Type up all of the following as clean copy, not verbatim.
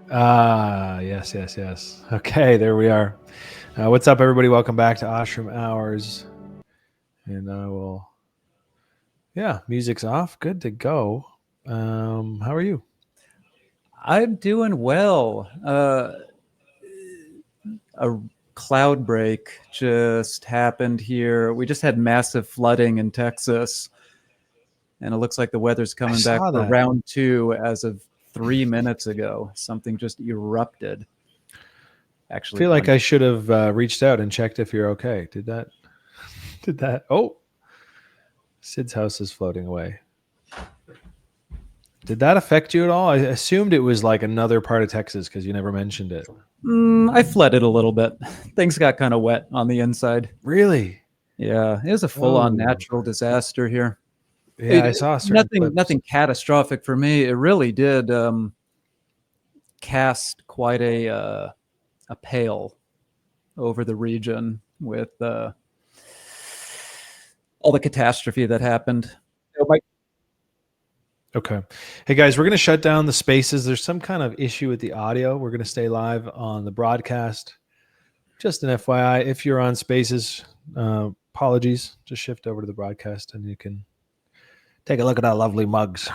Yes. Okay, there we are. What's up, everybody? Welcome back to Ashram Hours. And music's off. Good to go. How are you? I'm doing well. A cloud break just happened here. We just had massive flooding in Texas, and it looks like the weather's coming back saw for that. round 2 as of 3 minutes ago. Something just erupted. I Actually, feel like I should have reached out and checked if you're okay. Did that? Did that? Oh, Sid's house is floating away. Did that affect you at all? I assumed it was like another part of Texas because you never mentioned it. I flooded a little bit. Things got kind of wet on the inside. Really? Yeah, it was a full-on Oh. natural disaster here. Yeah, I saw certain clips. Nothing catastrophic for me. It really did cast quite a pale over the region with all the catastrophe that happened. Okay. Hey, guys, we're going to shut down the spaces. There's some kind of issue with the audio. We're going to stay live on the broadcast. Just an FYI, if you're on spaces, apologies. Just shift over to the broadcast and you can take a look at our lovely mugs.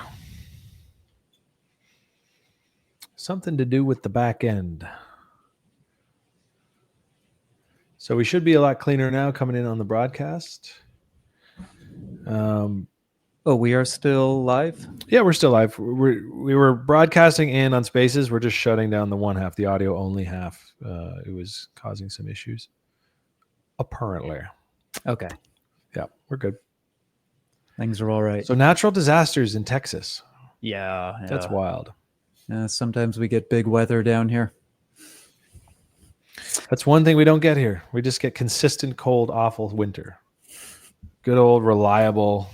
Something to do with the back end. So we should be a lot cleaner now coming in on the broadcast. We are still live? Yeah, we're still live. We were broadcasting and on spaces. We're just shutting down the one half, the audio only half. It was causing some issues. Apparently. Okay. Yeah, we're good. Things are all right. So natural disasters in Texas. Yeah. That's wild. Sometimes we get big weather down here. That's one thing we don't get here. We just get consistent, cold, awful winter. Good old, reliable,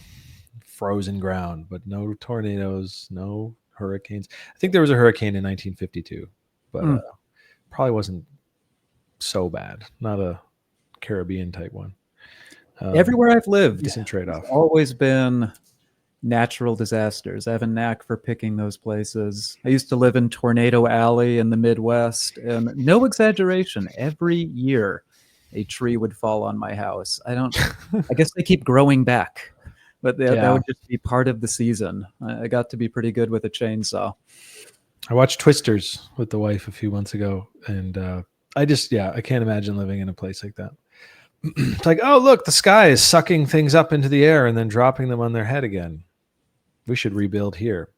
frozen ground, but no tornadoes, no hurricanes. I think there was a hurricane in 1952, but probably wasn't so bad. Not a Caribbean type one. Everywhere I've lived, decent trade-off. It's always been natural disasters. I have a knack for picking those places. I used to live in Tornado Alley in the Midwest, and no exaggeration, every year a tree would fall on my house. I guess they keep growing back, but that would just be part of the season. I got to be pretty good with a chainsaw. I watched Twisters with the wife a few months ago, and I can't imagine living in a place like that. It's like, oh, look, the sky is sucking things up into the air and then dropping them on their head again. We should rebuild here.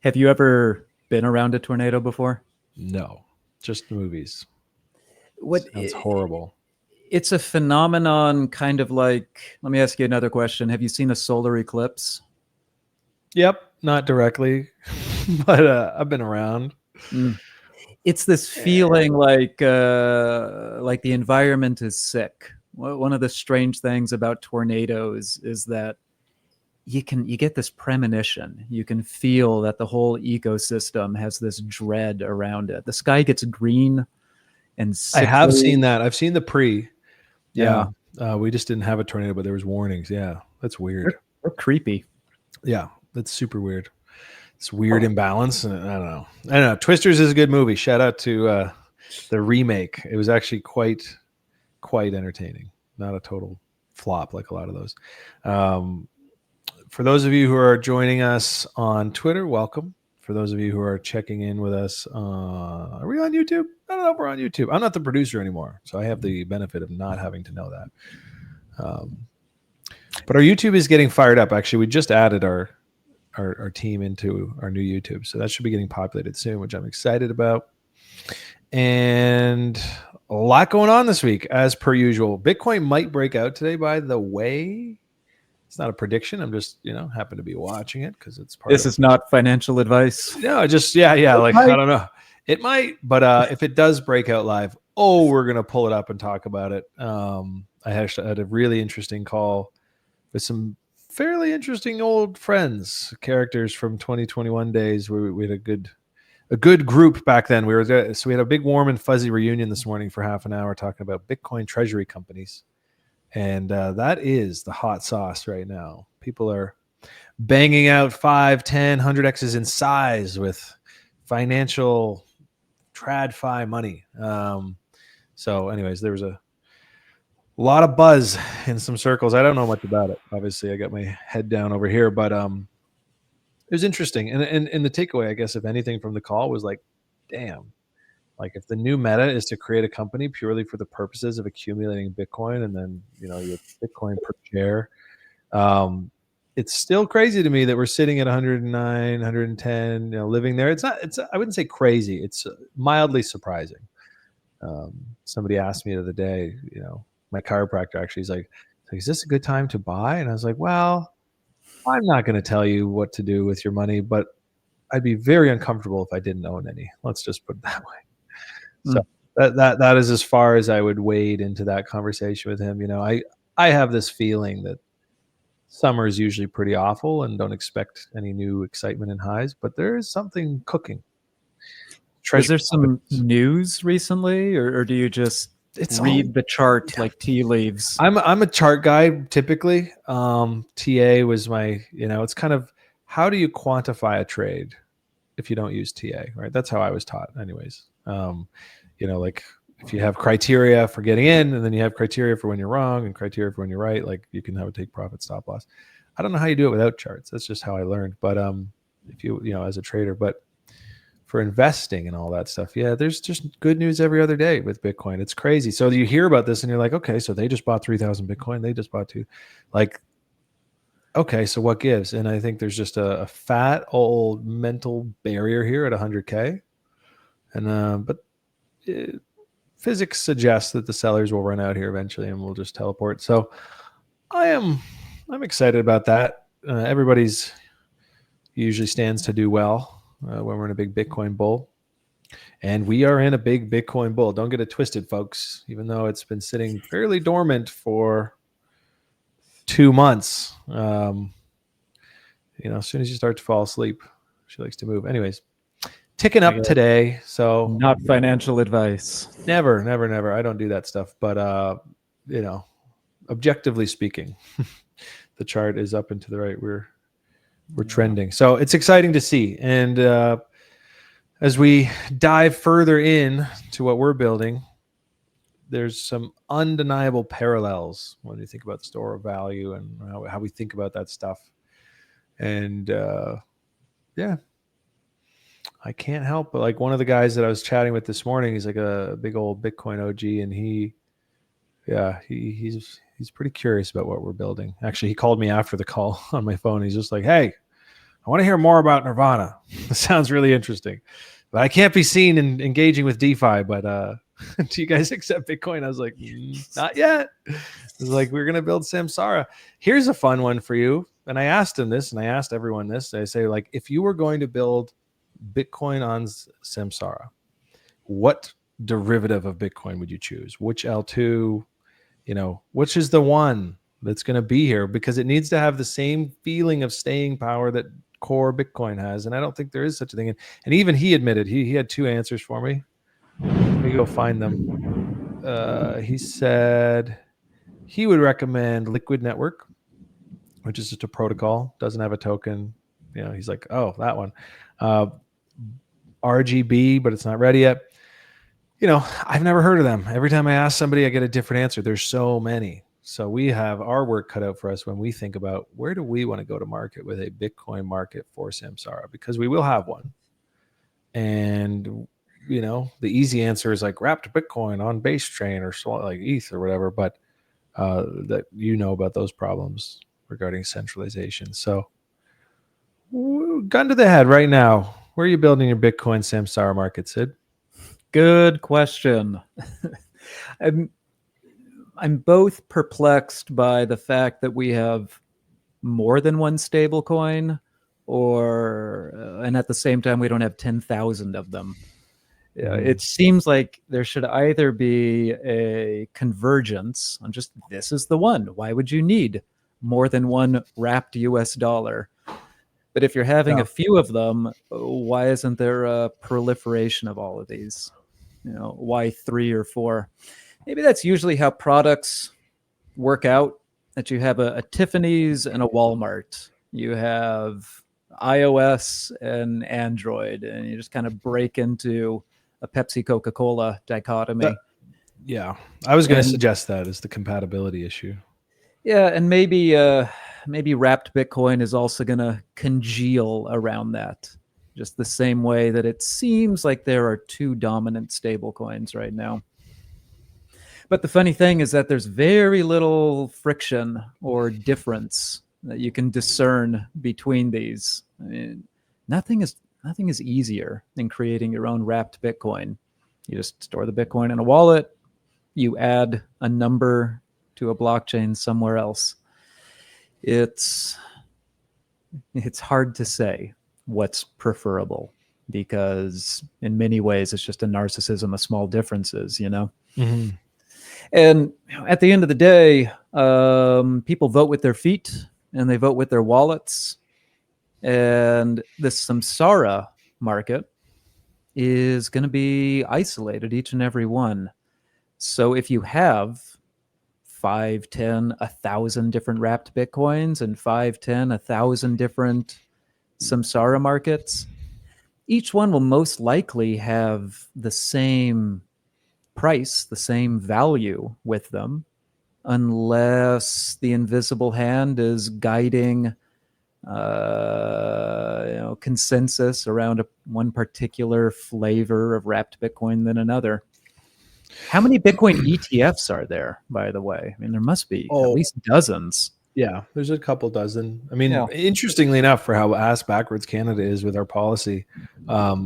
Have you ever been around a tornado before? No, just movies. Sounds horrible. It's a phenomenon kind of like, let me ask you another question. Have you seen a solar eclipse? Yep, not directly, but I've been around. It's this feeling like the environment is sick. One of the strange things about tornadoes is that you get this premonition. You can feel that the whole ecosystem has this dread around it. The sky gets green and sickly. I have seen that. I've seen the pre. Yeah. We just didn't have a tornado, but there was warnings. Yeah, that's weird. They're creepy. Yeah, that's super weird. It's weird imbalance. I don't know. Twisters is a good movie. Shout out to the remake. It was actually quite entertaining. Not a total flop like a lot of those. For those of you who are joining us on Twitter, welcome. For those of you who are checking in with us, are we on YouTube? I don't know if we're on YouTube. I'm not the producer anymore, so I have the benefit of not having to know that. But our YouTube is getting fired up. Actually, we just added our team into our new YouTube, so that should be getting populated soon, which I'm excited about. And a lot going on this week, as per usual. Bitcoin might break out today, by the way. It's not a prediction. I'm just, happen to be watching it because it's part. This is not financial advice. No, just like I don't know. It might, but if it does break out live, we're gonna pull it up and talk about it. I actually had a really interesting call with some fairly interesting old friends, characters from 2021 days where we had a good group back then. We had a big warm and fuzzy reunion this morning for half an hour talking about Bitcoin treasury companies. And that is the hot sauce right now. People are banging out 5, 10, 100Xs in size with financial TradFi money. So anyways, there was a lot of buzz in some circles. I don't know much about it. Obviously, I got my head down over here, but it was interesting. And the takeaway, I guess, if anything from the call was like, damn, like if the new meta is to create a company purely for the purposes of accumulating Bitcoin and then, you know, your Bitcoin per share, it's still crazy to me that we're sitting at 109, 110, you know, living there. I wouldn't say crazy. It's mildly surprising. Somebody asked me the other day, you know, my chiropractor actually, he's like, is this a good time to buy? And I was like, well, I'm not going to tell you what to do with your money, but I'd be very uncomfortable if I didn't own any. Let's just put it that way. So that is as far as I would wade into that conversation with him. You know, I have this feeling that summer is usually pretty awful and don't expect any new excitement and highs, but there is something cooking. Is there some news recently, or do you just read the chart like tea leaves? I'm a chart guy typically. TA was my, you know, it's kind of, how do you quantify a trade if you don't use TA, right? That's how I was taught anyways. You know, like if you have criteria for getting in and then you have criteria for when you're wrong and criteria for when you're right, like you can have a take profit stop loss. I don't know how you do it without charts. That's just how I learned. But if you know, as a trader, but for investing and all that stuff, yeah, there's just good news every other day with Bitcoin. It's crazy. So you hear about this and you're like, okay, so they just bought 3,000 Bitcoin. They just bought 2. Like, okay, so what gives? And I think there's just a fat old mental barrier here at 100K. And but physics suggests that the sellers will run out here eventually and we'll just teleport. So I'm excited about that. Everybody's usually stands to do well when we're in a big Bitcoin bull. And we are in a big Bitcoin bull. Don't get it twisted, folks. Even though it's been sitting fairly dormant for 2 months. You know, as soon as you start to fall asleep, she likes to move. Anyways, ticking up today. So not financial advice. Never. I don't do that stuff. But you know, objectively speaking, the chart is up and to the right. We're trending. So it's exciting to see. And as we dive further in to what we're building, there's some undeniable parallels when you think about the store of value and how we think about that stuff. And yeah, I can't help but like one of the guys that I was chatting with this morning, he's like a big old Bitcoin OG, and he's pretty curious about what we're building. Actually, he called me after the call on my phone. He's just like, hey, I want to hear more about Nirvana. It sounds really interesting, but I can't be seen in engaging with DeFi. But do you guys accept Bitcoin? I was like, not yet. I was like, we're going to build Samsara. Here's a fun one for you. And I asked him this, and I asked everyone this. I say, like, if you were going to build Bitcoin on Samsara, what derivative of Bitcoin would you choose? Which L2, you know, which is the one that's going to be here? Because it needs to have the same feeling of staying power that core Bitcoin has. And I don't think there is such a thing. And even he admitted, he had 2 answers for me. Let me go find them. He said he would recommend Liquid Network, which is just a protocol, doesn't have a token. You know, he's like, oh, that one. RGB, but it's not ready yet. You know, I've never heard of them. Every time I ask somebody, I get a different answer. There's so many. So we have our work cut out for us when we think about where do we want to go to market with a Bitcoin market for Samsara, because we will have one. And, you know, the easy answer is like wrapped Bitcoin on base chain or so, like ETH or whatever. But that you know about those problems regarding centralization. So gun to the head right now. Where are you building your Bitcoin Samsara market, Sid? Good question. I'm both perplexed by the fact that we have more than one stable coin, and at the same time, we don't have 10,000 of them. It seems like there should either be a convergence on just this is the one. Why would you need more than one wrapped US dollar? But if you're having a few of them, why isn't there a proliferation of all of these? You know, why 3 or 4? Maybe that's usually how products work out, that you have a Tiffany's and a Walmart. You have iOS and Android, and you just kind of break into a Pepsi Coca-Cola dichotomy. Yeah, I was going to suggest that as the compatibility issue. Yeah, and maybe wrapped Bitcoin is also going to congeal around that, just the same way that it seems like there are two dominant stablecoins right now. But the funny thing is that there's very little friction or difference that you can discern between these. I mean, nothing is easier than creating your own wrapped Bitcoin. You just store the Bitcoin in a wallet, you add a number to a blockchain somewhere else. It's hard to say what's preferable, because in many ways it's just a narcissism of small differences, you know? Mm-hmm. And at the end of the day, people vote with their feet and they vote with their wallets. And the Samsara market is going to be isolated, each and every one. So if you have 5, 10, 1,000 different wrapped Bitcoins and 5, 10, 1,000 different Samsara markets, each one will most likely have the same price, the same value with them, unless the invisible hand is guiding consensus around one particular flavor of wrapped Bitcoin than another. How many Bitcoin ETFs are there, by the way? I mean, there must be at least dozens. Yeah, there's a couple dozen. I mean, interestingly enough, for how ass backwards Canada is with our policy,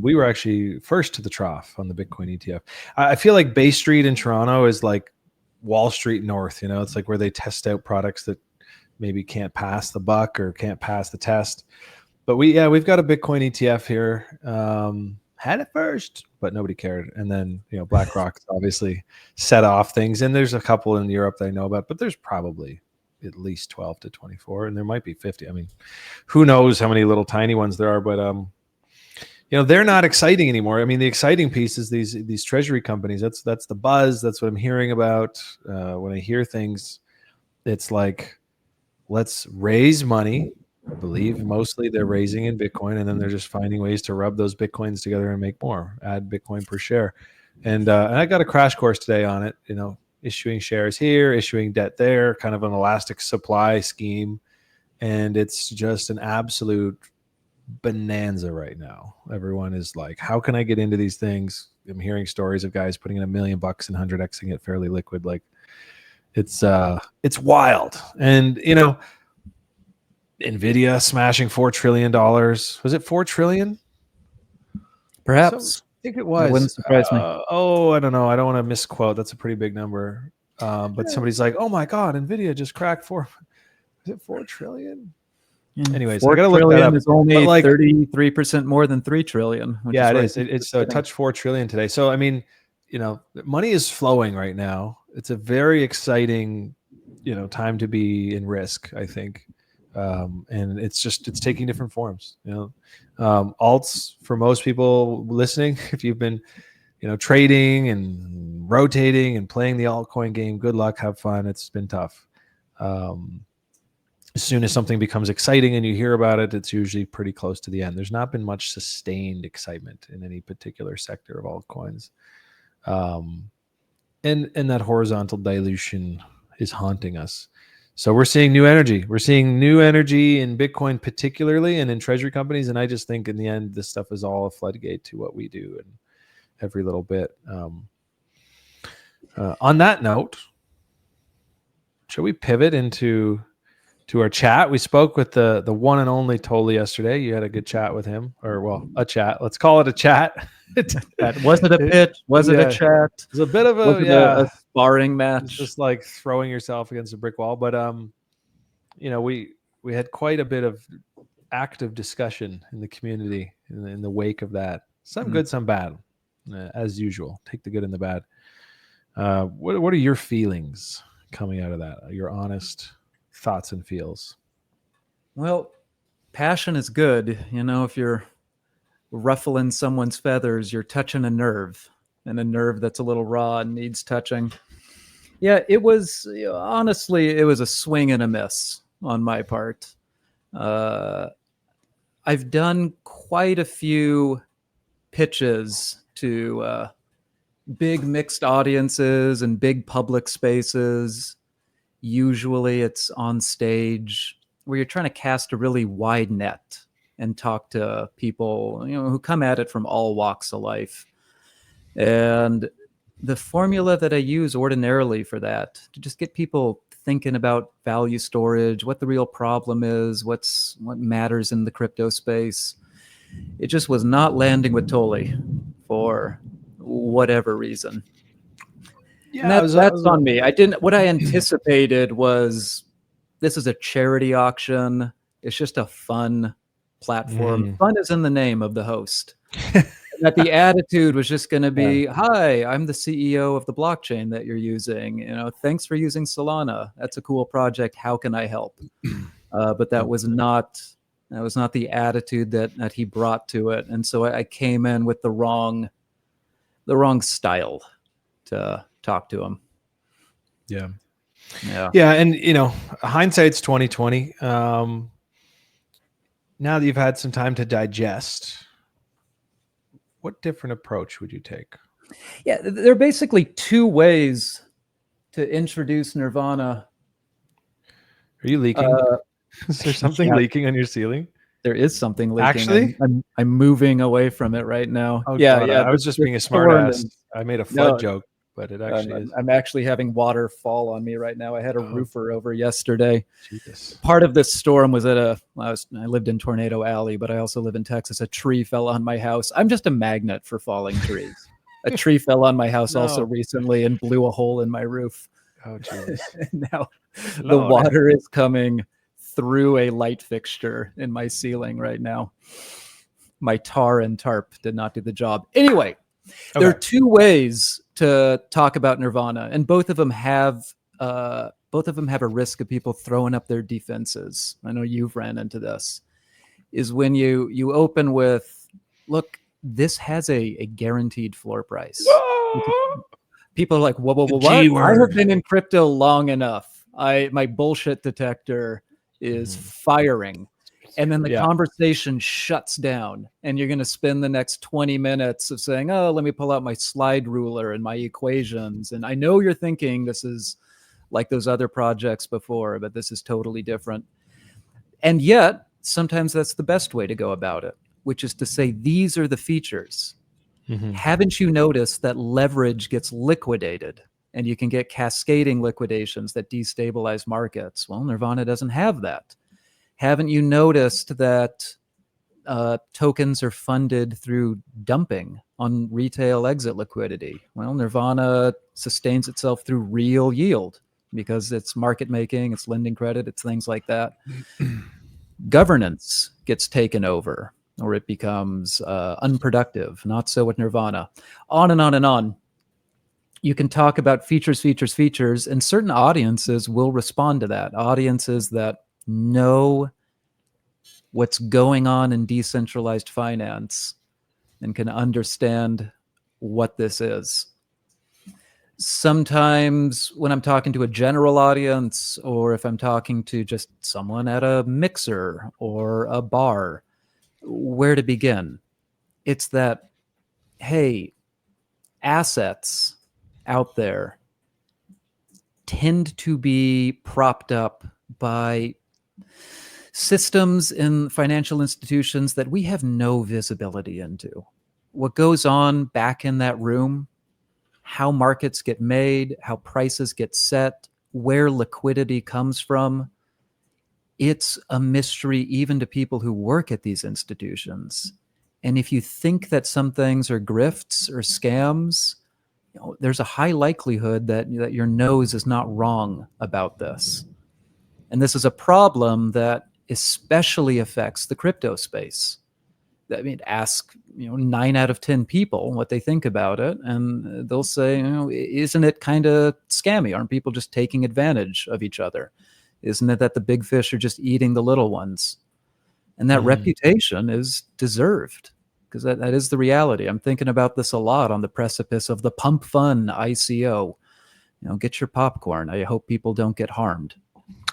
we were actually first to the trough on the Bitcoin ETF. I feel like Bay Street in Toronto is like Wall Street North. You know, it's like where they test out products that maybe can't pass the buck or can't pass the test. But we've got a Bitcoin ETF here. Had it first, but nobody cared. And then, BlackRock obviously set off things. And there's a couple in Europe that I know about, but there's probably at least 12 to 24, and there might be 50. I mean, who knows how many little tiny ones there are, but they're not exciting anymore. I mean, the exciting piece is these treasury companies. That's the buzz. That's what I'm hearing about. When I hear things, it's like, let's raise money. I believe mostly they're raising in Bitcoin, and then they're just finding ways to rub those Bitcoins together and make more, add Bitcoin per share. And I got a crash course today on it, issuing shares here, issuing debt there, kind of an elastic supply scheme. And it's just an absolute bonanza right now. Everyone is like, how can I get into these things? I'm hearing stories of guys putting in $1 million and 100xing it fairly liquid. Like it's wild. And, Nvidia smashing $4 trillion. Was it 4 trillion? Perhaps. I think it was. That wouldn't surprise me. I don't know. I don't want to misquote. That's a pretty big number. But somebody's like, "Oh my God, Nvidia just cracked 4. Is it 4 trillion?" Anyways, I gotta look that up. Is only 33% more than 3 trillion. Yeah, it is. It's touched 4 trillion today. So I mean, money is flowing right now. It's a very exciting, time to be in risk, I think. And it's taking different forms. Alts, for most people listening, if you've been trading and rotating and playing the altcoin game, good luck, have fun. It's been tough. As soon as something becomes exciting and you hear about it, it's usually pretty close to the end. There's not been much sustained excitement in any particular sector of altcoins. And that horizontal dilution is haunting us. So we're seeing new energy. We're seeing new energy in Bitcoin particularly, and in treasury companies. And I just think in the end, this stuff is all a floodgate to what we do and every little bit. On that note, shall we pivot into our chat? We spoke with the one and only Toly yesterday. You had a good chat with him, a chat. Let's call it a chat. Was it a pitch? Was it a chat? It was a bit of a sparring match. It's just like throwing yourself against a brick wall. But we had quite a bit of active discussion in the community in the wake of that. Some good, some bad, as usual. Take the good and the bad. What are your feelings coming out of that? Your honest thoughts and feels? Well, passion is good. If you're ruffling someone's feathers, you're touching a nerve, and a nerve that's a little raw and needs touching. Yeah, it was, honestly, it was a swing and a miss on my part. I've done quite a few pitches to big mixed audiences and big public spaces. Usually it's on stage where you're trying to cast a really wide net and talk to people, who come at it from all walks of life. And the formula that I use ordinarily for that, to just get people thinking about value storage, what the real problem is, what matters in the crypto space, it just was not landing with Toly for whatever reason. Yeah, And that's on me. What I anticipated was, this is a charity auction. It's just a fun platform. Fun is in the name of the host. That the attitude was just going to be, hi, I'm the CEO of the blockchain that you're using. Thanks for using Solana. That's a cool project. How can I help? But that was not the attitude that he brought to it. And so I came in with the wrong style to talk to him. Yeah. And hindsight's 2020. Now that you've had some time to digest, what different approach would you take? Yeah, there are basically two ways to introduce nirvana. Are you leaking? Is there something leaking on your ceiling? There is something leaking. Actually, I'm moving away from it right now. Oh, yeah. I was just being a smart ass. I made a flood joke, but it actually is. I'm actually having water fall on me right now. I had a roofer over yesterday. Jesus. Part of this storm was I lived in Tornado Alley, but I also live in Texas. A tree fell on my house. I'm just a magnet for falling trees. A tree fell on my house also recently and blew a hole in my roof. Oh, jeez. Now the water is coming through a light fixture in my ceiling right now. My tar and tarp did not do the job. Anyway, there are two ways to talk about nirvana, and both of them have a risk of people throwing up their defenses. I know you've ran into this. Is when you open with, look, this has a guaranteed floor price. People are like, whoa, what? I have been in crypto long enough. My bullshit detector is firing. And then the conversation shuts down, and you're going to spend the next 20 minutes of saying, oh, let me pull out my slide ruler and my equations. And I know you're thinking this is like those other projects before, but this is totally different. And yet, sometimes that's the best way to go about it, which is to say, these are the features. Haven't you noticed that leverage gets liquidated, and you can get cascading liquidations that destabilize markets? Well, Nirvana doesn't have that. Haven't you noticed that tokens are funded through dumping on retail exit liquidity? Well, Nirvana sustains itself through real yield because it's market making, it's lending credit, it's things like that. Governance gets taken over, or it becomes unproductive. Not so with Nirvana. On and on and on. You can talk about features, and certain audiences will respond to that. Audiences that know what's going on in decentralized finance and can understand what this is. Sometimes when I'm talking to a general audience, or if I'm talking to just someone at a mixer or a bar, where to begin? It's that, hey, assets out there tend to be propped up by systems in financial institutions that we have no visibility into. What goes on back in that room, how markets get made, how prices get set, where liquidity comes from, it's a mystery even to people who work at these institutions. And if you think that some things are grifts or scams, there's a high likelihood that your nose is not wrong about this. And this is a problem that especially affects the crypto space. I mean, ask 9 out of 10 people what they think about it, and they'll say, isn't it kind of scammy? Aren't people just taking advantage of each other? Isn't it that the big fish are just eating the little ones? And that reputation is deserved, because that is the reality. I'm thinking about this a lot on the precipice of the Pump Fun ICO. Get your popcorn. I hope people don't get harmed.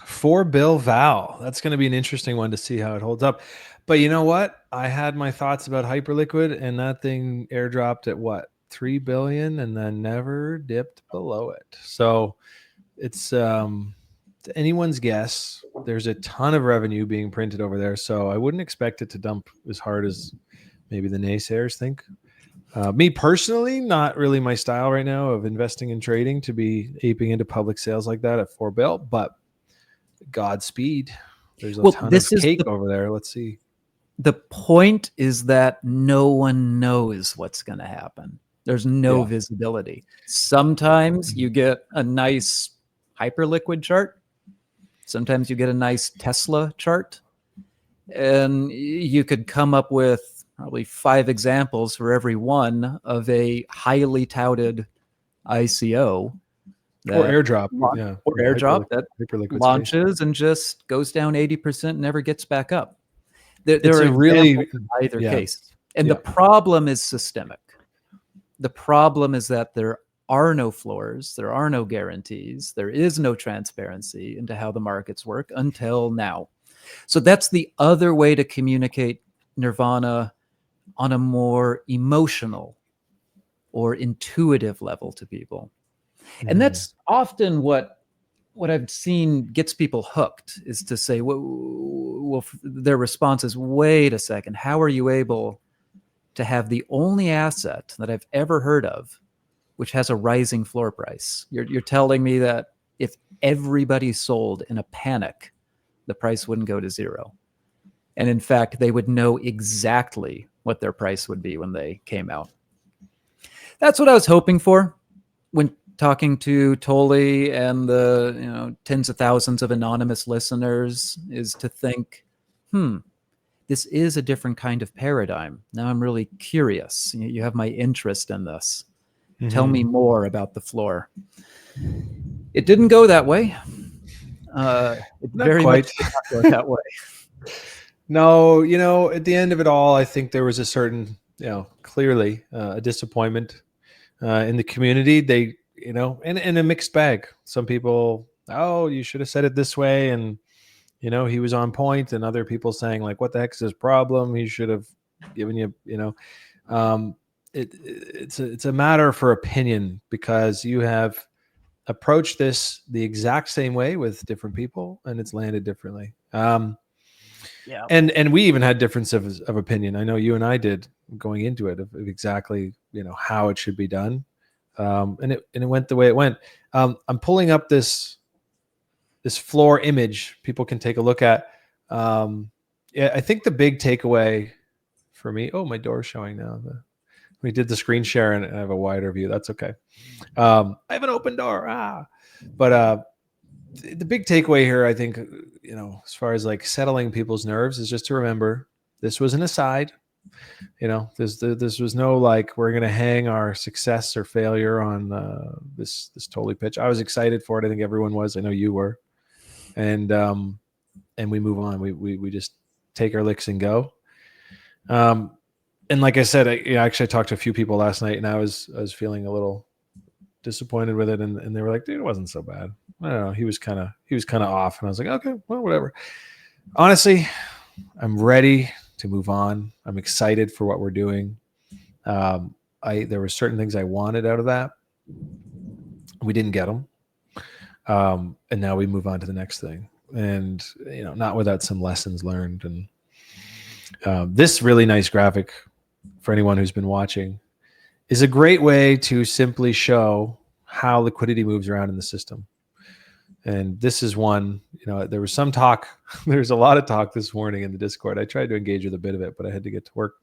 4 bill Val. That's going to be an interesting one to see how it holds up. But you know what? I had my thoughts about Hyperliquid, and that thing airdropped at what, 3 billion, and then never dipped below it. So it's anyone's guess. There's a ton of revenue being printed over there, so I wouldn't expect it to dump as hard as maybe the naysayers think. Me personally, not really my style right now of investing and trading to be aping into public sales like that at 4 bill, but Godspeed. There's a ton of cake over there. Let's see. The point is that no one knows what's going to happen. There's no visibility. Sometimes you get a nice Hyperliquid chart. Sometimes you get a nice Tesla chart. And you could come up with probably 5 examples for every one of a highly touted ICO. Or airdrop. Or airdrop that launches space and just goes down 80% and never gets back up. There are really in either case. And the problem is systemic. The problem is that there are no floors, there are no guarantees, there is no transparency into how the markets work until now. So that's the other way to communicate nirvana on a more emotional or intuitive level to people. And that's often what I've seen gets people hooked, is to say, well, their response is, wait a second, how are you able to have the only asset that I've ever heard of which has a rising floor price? You're telling me that if everybody sold in a panic, the price wouldn't go to zero. And in fact, they would know exactly what their price would be when they came out. That's what I was hoping for when talking to Toly and the tens of thousands of anonymous listeners, is to think, this is a different kind of paradigm. Now I'm really curious. You have my interest in this. Mm-hmm. Tell me more about the floor. It didn't go that way. It very much did not go that way. No, at the end of it all, I think there was a certain, clearly a disappointment in the community. They, in a mixed bag. Some people, you should have said it this way, and he was on point, and other people saying, like, what the heck is his problem? He should have given you, it's a matter for opinion, because you have approached this the exact same way with different people, and it's landed differently. And we even had differences of opinion. I know you and I did going into it of exactly, how it should be done. And it went the way it went. I'm pulling up this floor image people can take a look at. I think the big takeaway for me, my door's showing now. We did the screen share and I have a wider view. That's okay. I have an open door. But the big takeaway here, I think, as far as like settling people's nerves, is just to remember this was an aside. This was no like we're going to hang our success or failure on this Toly Pitch. I was excited for it. I think everyone was. I know you were. And we move on. We just take our licks and go. And like I said, I talked to a few people last night, and I was feeling a little disappointed with it, and they were like, dude, it wasn't so bad. I don't know. He was kind of off, and I was like, okay, well, whatever. Honestly, I'm ready to move on. I'm excited for what we're doing. There were certain things I wanted out of that. We didn't get them. And now we move on to the next thing, and not without some lessons learned. And this really nice graphic, for anyone who's been watching, is a great way to simply show how liquidity moves around in the system. And this is one, there was some talk. There's a lot of talk this morning in the Discord. I tried to engage with a bit of it, but I had to get to work.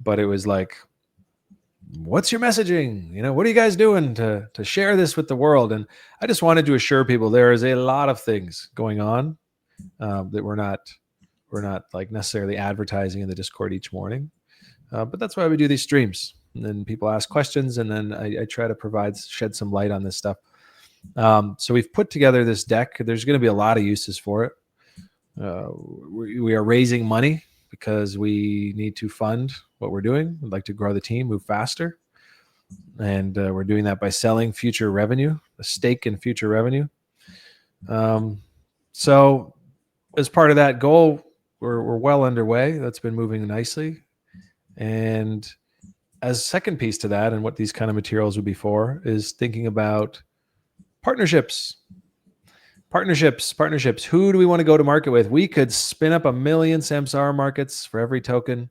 But it was like, what's your messaging? What are you guys doing to share this with the world? And I just wanted to assure people there is a lot of things going on that we're not like necessarily advertising in the Discord each morning. But that's why we do these streams. And then people ask questions, and then I try to shed some light on this stuff. So we've put together this deck. There's going to be a lot of uses for it. We are raising money because we need to fund what we're doing. We'd like to grow the team, move faster. And we're doing that by selling future revenue, a stake in future revenue. So as part of that goal, we're well underway. That's been moving nicely. And as a second piece to that, and what these kind of materials would be for, is thinking about partnerships. Partnerships. Who do we want to go to market with? We could spin up 1 million Samsara markets for every token,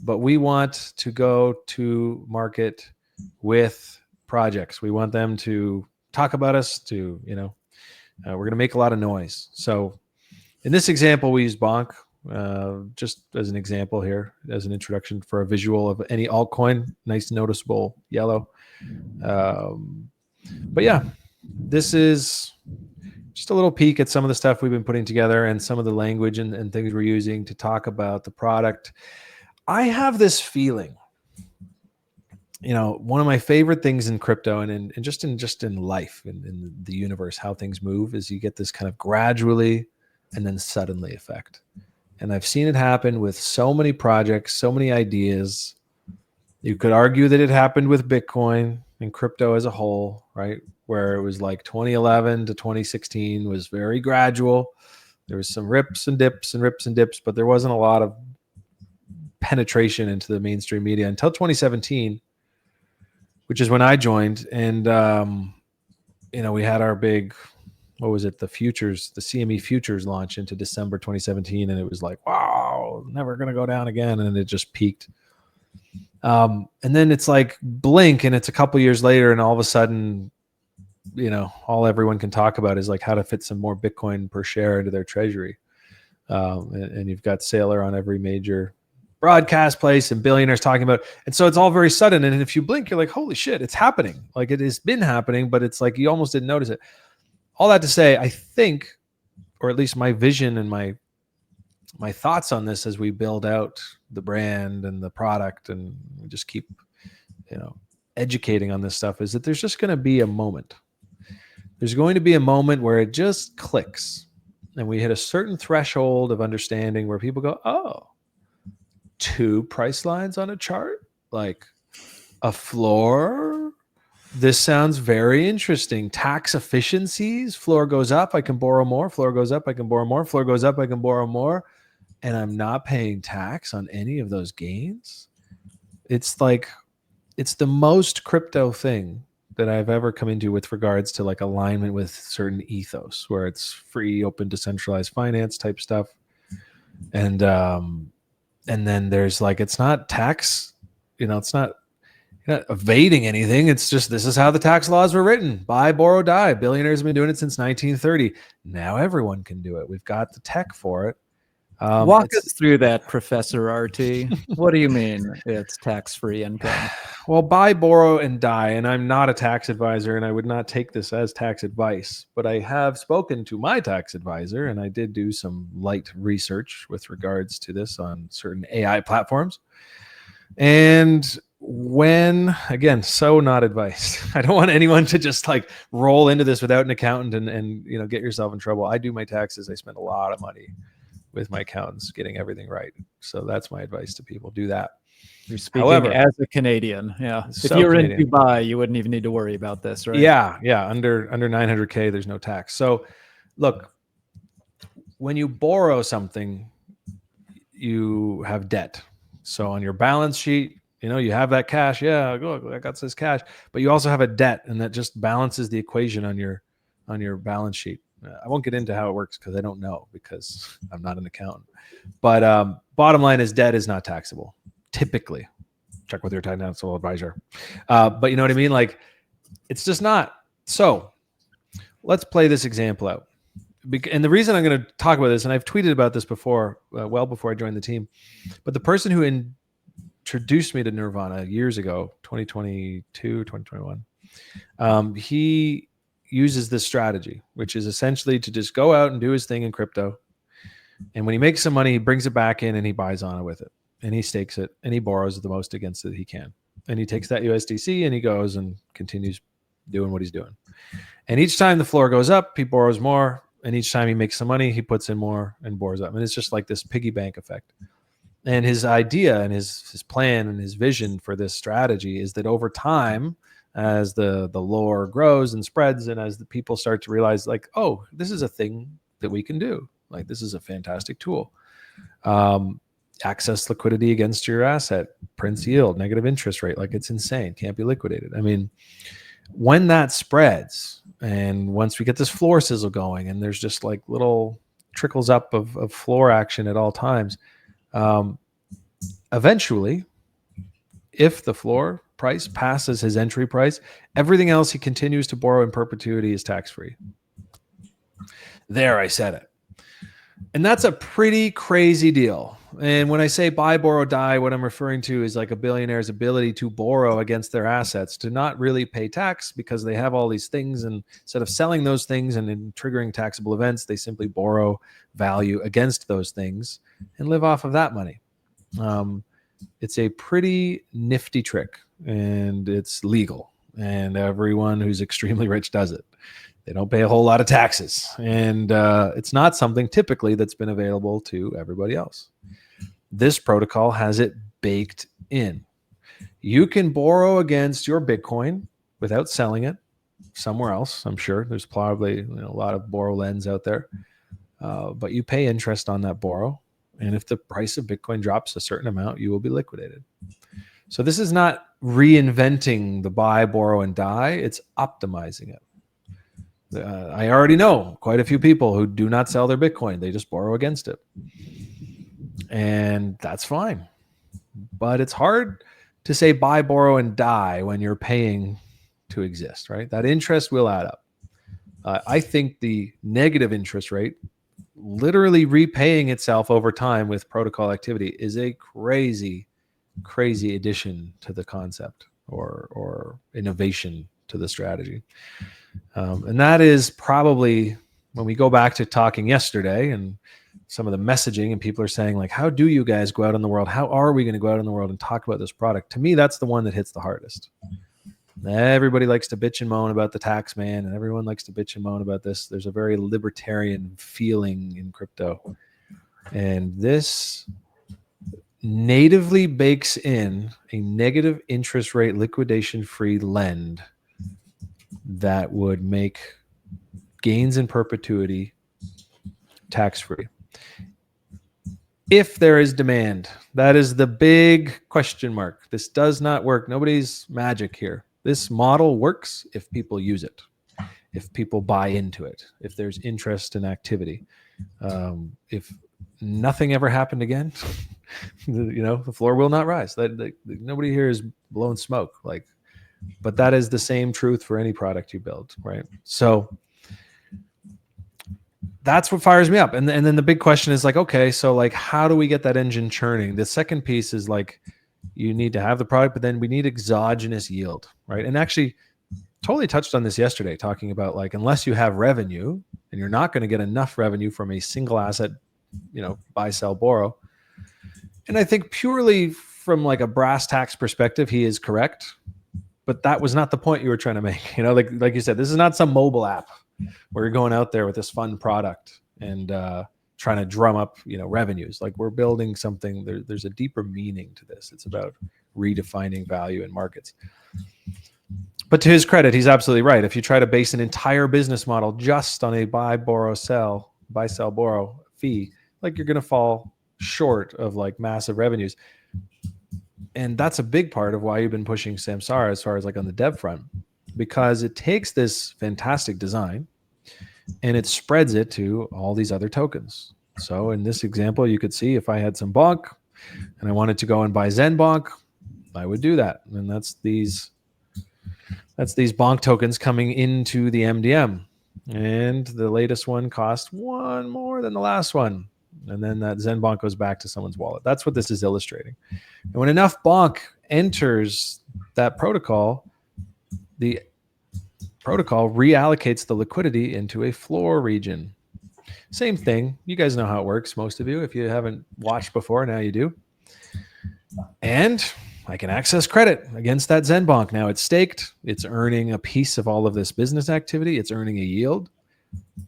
but we want to go to market with projects. We want them to talk about us, to, we're going to make a lot of noise. So in this example, we use Bonk, just as an example here, as an introduction for a visual of any altcoin. Nice, noticeable yellow. But yeah, this is just a little peek at some of the stuff we've been putting together and some of the language and things we're using to talk about the product. I have this feeling, one of my favorite things in crypto and just in life, in the universe, how things move, is you get this kind of gradually and then suddenly effect. And I've seen it happen with so many projects, so many ideas. You could argue that it happened with Bitcoin and crypto as a whole, right? Where it was like 2011 to 2016 was very gradual. There was some rips and dips, but there wasn't a lot of penetration into the mainstream media until 2017, which is when I joined. And, we had our big, what was it? The CME futures launch into December 2017. And it was like, wow, never going to go down again. And it just peaked. And then it's like blink and it's a couple years later. And all of a sudden, all everyone can talk about is like how to fit some more Bitcoin per share into their treasury. And you've got Saylor on every major broadcast place and billionaires talking about it. And so it's all very sudden. And if you blink, you're like, holy shit, it's happening. Like, it has been happening, but it's like you almost didn't notice it. All that to say, I think, or at least my vision and my thoughts on this as we build out the brand and the product and we just keep, educating on this stuff, is that there's just going to be a moment. There's going to be a moment where it just clicks and we hit a certain threshold of understanding where people go, oh, 2 price lines on a chart, like a floor. This sounds very interesting. Tax efficiencies, floor goes up, I can borrow more. Floor goes up, I can borrow more. Floor goes up, I can borrow more. And I'm not paying tax on any of those gains. It's like, it's the most crypto thing that I've ever come into with regards to like alignment with certain ethos, where it's free, open, decentralized finance type stuff. And then there's like, it's not tax, it's not, you're not evading anything. It's just, this is how the tax laws were written. Buy, borrow, die. Billionaires have been doing it since 1930. Now everyone can do it. We've got the tech for it. Walk us through that, Professor RT. What do you mean it's tax-free income? Well, buy, borrow, and die. And I'm not a tax advisor, and I would not take this as tax advice. But I have spoken to my tax advisor, and I did do some light research with regards to this on certain AI platforms. And again, so not advice. I don't want anyone to just like roll into this without an accountant and get yourself in trouble. I do my taxes. I spend a lot of money with my accountants getting everything right. So that's my advice to people. Do that. You're speaking as a Canadian. Yeah. If you're in Dubai, you wouldn't even need to worry about this, right? Yeah. Yeah. Under 900K, there's no tax. So look, when you borrow something, you have debt. So on your balance sheet, you have that cash. Yeah, look, I got this cash, but you also have a debt, and that just balances the equation on your balance sheet. I won't get into how it works because I don't know, because I'm not an accountant. But bottom line is, debt is not taxable. Typically, check with your financial advisor. But you know what I mean? Like, it's just not. So let's play this example out. And the reason I'm going to talk about this, and I've tweeted about this before, well before I joined the team, but the person who introduced me to Nirvana years ago, 2022, 2021, he uses this strategy, which is essentially to just go out and do his thing in crypto. And when he makes some money, he brings it back in and he buys on it with it. And he stakes it and he borrows the most against it he can. And he takes that USDC and he goes and continues doing what he's doing. And each time the floor goes up, he borrows more. And each time he makes some money, he puts in more and borrows up. And it's just like this piggy bank effect. And his idea and his plan and his vision for this strategy is that over time, as the lore grows and spreads, and as the people start to realize, like, oh, this is a thing that we can do. Like, this is a fantastic tool. Access liquidity against your asset, prints yield, negative interest rate, like it's insane, can't be liquidated. I mean, when that spreads, and once we get this floor sizzle going, and there's just like little trickles up of floor action at all times, eventually, if the floor price passes his entry price, everything else he continues to borrow in perpetuity is tax-free. There, I said it. And that's a pretty crazy deal. And when I say buy, borrow, die, what I'm referring to is like a billionaire's ability to borrow against their assets, to not really pay tax because they have all these things. And instead of selling those things and in triggering taxable events, they simply borrow value against those things and live off of that money. It's a pretty nifty trick, and it's legal. And everyone who's extremely rich does it. They don't pay a whole lot of taxes, and it's not something typically that's been available to everybody else. This protocol has it baked in. You can borrow against your Bitcoin without selling it somewhere else. I'm sure there's probably a lot of borrow lends out there, but you pay interest on that borrow, and if the price of Bitcoin drops a certain amount, you will be liquidated. So this is not reinventing the buy, borrow, and die. It's optimizing it. I already know quite a few people who do not sell their Bitcoin. They just borrow against it. And that's fine. But it's hard to say buy, borrow, and die when you're paying to exist, right? That interest will add up. I think the negative interest rate, literally repaying itself over time with protocol activity, is a crazy, crazy addition to the concept or innovation to the strategy. And that is probably, when we go back to talking yesterday and some of the messaging, and people are saying like, how do you guys go out in the world? How are we going to go out in the world and talk about this product? To me, that's the one that hits the hardest. Everybody likes to bitch and moan about the tax man, and everyone likes to bitch and moan about this. There's a very libertarian feeling in crypto. And this natively bakes in a negative interest rate liquidation-free lend that would make gains in perpetuity tax-free. If there is demand, that is the big question mark. This does not work. Nobody's magic here. This model works if people use it, if people buy into it, if there's interest and activity. If nothing ever happened again, the floor will not rise. Nobody here is blowing smoke. But that is the same truth for any product you build, right? So that's what fires me up. And then the big question is like, okay, so like, how do we get that engine churning? The second piece is like, you need to have the product, but then we need exogenous yield, right? And actually, Toly touched on this yesterday, talking about like, unless you have revenue, and you're not going to get enough revenue from a single asset, buy, sell, borrow. And I think purely from like a brass tacks perspective, he is correct. But that was not the point you were trying to make. Like you said, this is not some mobile app where you're going out there with this fun product and trying to drum up, revenues. Like, we're building something. There's a deeper meaning to this. It's about redefining value in markets. But to his credit, he's absolutely right. If you try to base an entire business model just on a buy, sell, borrow fee, like, you're going to fall short of like massive revenues. And that's a big part of why you've been pushing Samsara as far as like on the dev front, because it takes this fantastic design and it spreads it to all these other tokens. So in this example, you could see if I had some bonk and I wanted to go and buy Zen bonk, I would do that. And that's these bonk tokens coming into the MDM. And the latest one cost one more than the last one. And then that Zen bonk goes back to someone's wallet. That's what this is illustrating. And when enough bonk enters that protocol, the protocol reallocates the liquidity into a floor region. Same thing. You guys know how it works, most of you. If you haven't watched before, now you do. And I can access credit against that Zen bonk. Now it's staked. It's earning a piece of all of this business activity. It's earning a yield.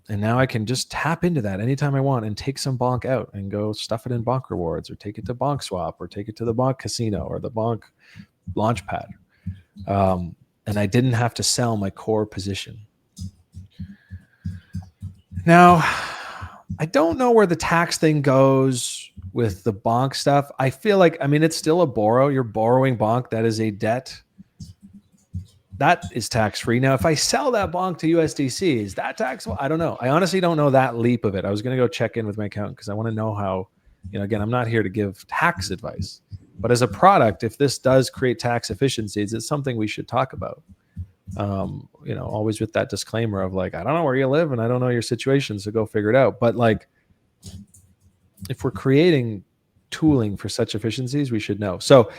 And now I can just tap into that anytime I want and take some bonk out and go stuff it in bonk rewards, or take it to bonk swap, or take it to the bonk casino or the bonk launchpad. And I didn't have to sell my core position. Now, I don't know where the tax thing goes with the bonk stuff. I feel like, I mean, it's still a borrow. You're borrowing bonk. That is a debt. That is tax-free. Now, if I sell that bonk to USDC, is that taxable? I don't know. I honestly don't know that leap of it. I was going to go check in with my accountant because I want to know how, again, I'm not here to give tax advice, but as a product, if this does create tax efficiencies, it's something we should talk about. Always with that disclaimer of like, I don't know where you live and I don't know your situation, so go figure it out. But like, if we're creating tooling for such efficiencies, we should know. So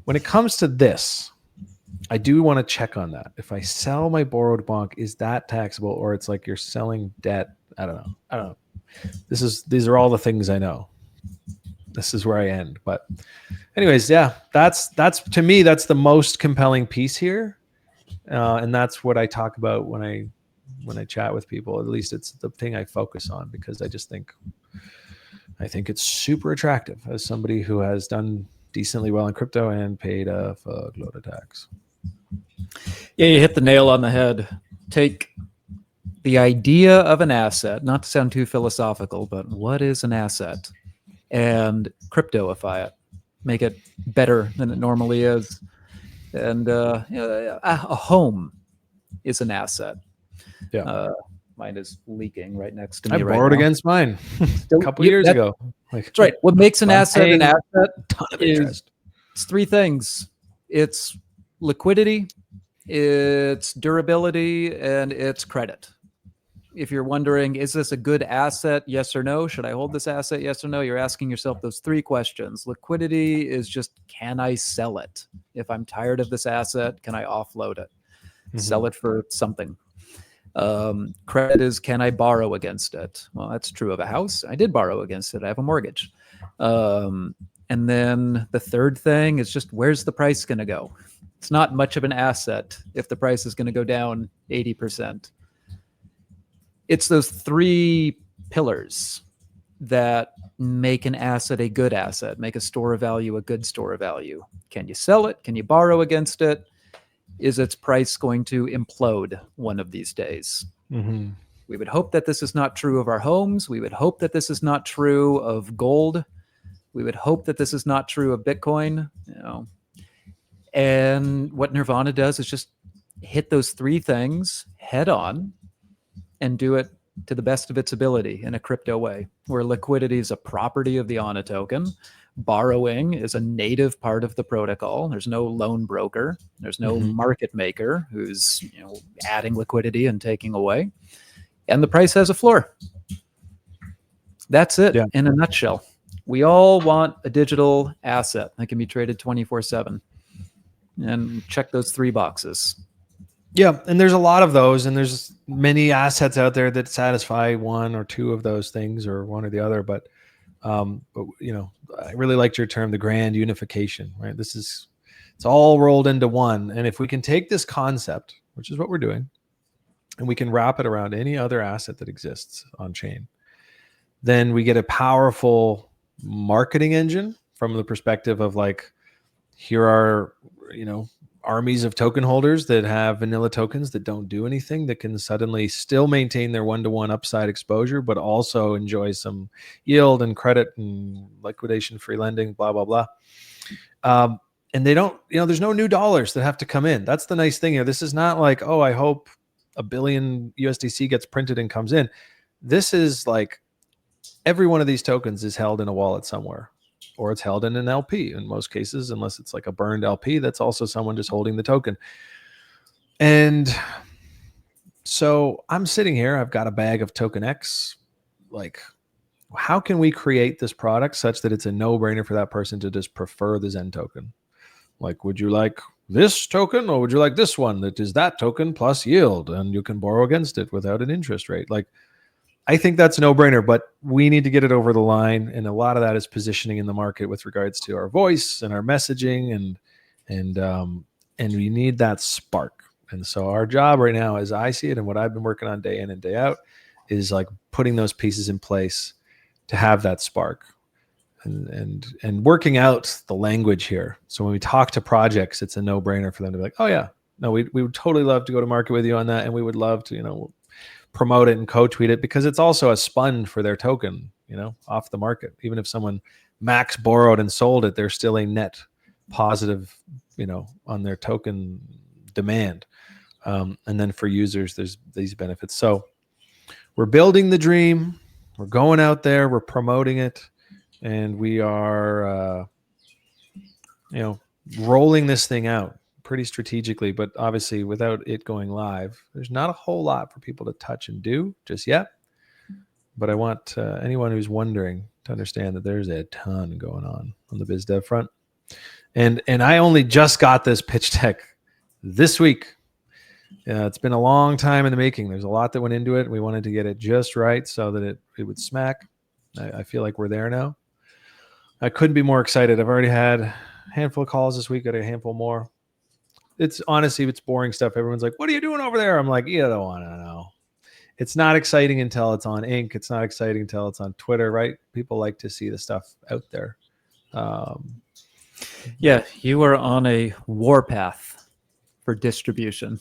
when it comes to this, I do want to check on that. If I sell my borrowed bonk, is that taxable, or it's like you're selling debt? I don't know. These are all the things I know. This is where I end. But anyways, yeah, that's to me, that's the most compelling piece here. And that's what I talk about when I chat with people. At least it's the thing I focus on, because I think it's super attractive as somebody who has done decently well in crypto and paid a fuckload of tax. Yeah, you hit the nail on the head. Take the idea of an asset, not to sound too philosophical, but what is an asset? And cryptoify it. Make it better than it normally is. And a home is an asset. Yeah. Mine is leaking right next to me. I borrowed against mine a couple years ago. That's right. What makes an asset ton of interest. It's three things. It's liquidity, it's durability, and it's credit. If you're wondering, is this a good asset? Yes or no? Should I hold this asset? Yes or no? You're asking yourself those three questions. Liquidity is just, can I sell it? If I'm tired of this asset, can I offload it? Mm-hmm. Sell it for something. Credit is, can I borrow against it? Well, that's true of a house. I did borrow against it. I have a mortgage. And then the third thing is just, where's the price going to go? It's not much of an asset if the price is going to go down 80%. It's those three pillars that make an asset a good asset, make a store of value a good store of value. Can you sell it? Can you borrow against it? Is its price going to implode one of these days? Mm-hmm. We would hope that this is not true of our homes. We would hope that this is not true of gold. We would hope that this is not true of Bitcoin. And what Nirvana does is just hit those three things head on and do it to the best of its ability in a crypto way, where liquidity is a property of the Ana token. Borrowing is a native part of the protocol. There's no loan broker. There's no market maker who's adding liquidity and taking away. And the price has a floor. That's it in a nutshell. We all want a digital asset that can be traded 24/7. And check those three boxes. Yeah, and there's a lot of those, and there's many assets out there that satisfy one or two of those things, or one or the other. But I really liked your term, the grand unification. Right, it's all rolled into one. And if we can take this concept, which is what we're doing, and we can wrap it around any other asset that exists on chain, then we get a powerful marketing engine from the perspective of like, here are armies of token holders that have vanilla tokens that don't do anything, that can suddenly still maintain their one-to-one upside exposure, but also enjoy some yield and credit and liquidation free lending, blah, blah, blah. And they don't, there's no new dollars that have to come in. That's the nice thing here. This is not like, oh, I hope $1 billion USDC gets printed and comes in. This is like every one of these tokens is held in a wallet somewhere, or it's held in an LP in most cases, unless it's like a burned LP. That's also someone just holding the token. And so I'm sitting here, I've got a bag of token X. Like, how can we create this product such that it's a no-brainer for that person to just prefer the Zen token? Like, would you like this token, or would you like this one that is that token plus yield, and you can borrow against it without an interest rate? Like, I think that's a no-brainer, but we need to get it over the line, and a lot of that is positioning in the market with regards to our voice and our messaging, and we need that spark. And so our job right now, as I see it, and what I've been working on day in and day out, is like putting those pieces in place to have that spark, and working out the language here. So when we talk to projects, it's a no-brainer for them to be like, oh yeah, no, we would totally love to go to market with you on that, and we would love to, promote it and co-tweet it, because it's also a sponge for their token, off the market. Even if someone max borrowed and sold it, they're still a net positive, on their token demand. And then for users, there's these benefits. So we're building the dream. We're going out there. We're promoting it. And we are, rolling this thing out pretty strategically. But obviously, without it going live, there's not a whole lot for people to touch and do just yet. But I want anyone who's wondering to understand that there's a ton going on the biz dev front. And I only just got this pitch deck this week. It's been a long time in the making. There's a lot that went into it. We wanted to get it just right so that it would smack. I feel like we're there now. I couldn't be more excited. I've already had a handful of calls this week. Got a handful more. It's honestly, it's boring stuff. Everyone's like, "What are you doing over there?" I'm like, "You don't want to know." It's not exciting until it's on ink. It's not exciting until it's on Twitter, right? People like to see the stuff out there. Yeah, you are on a warpath for distribution.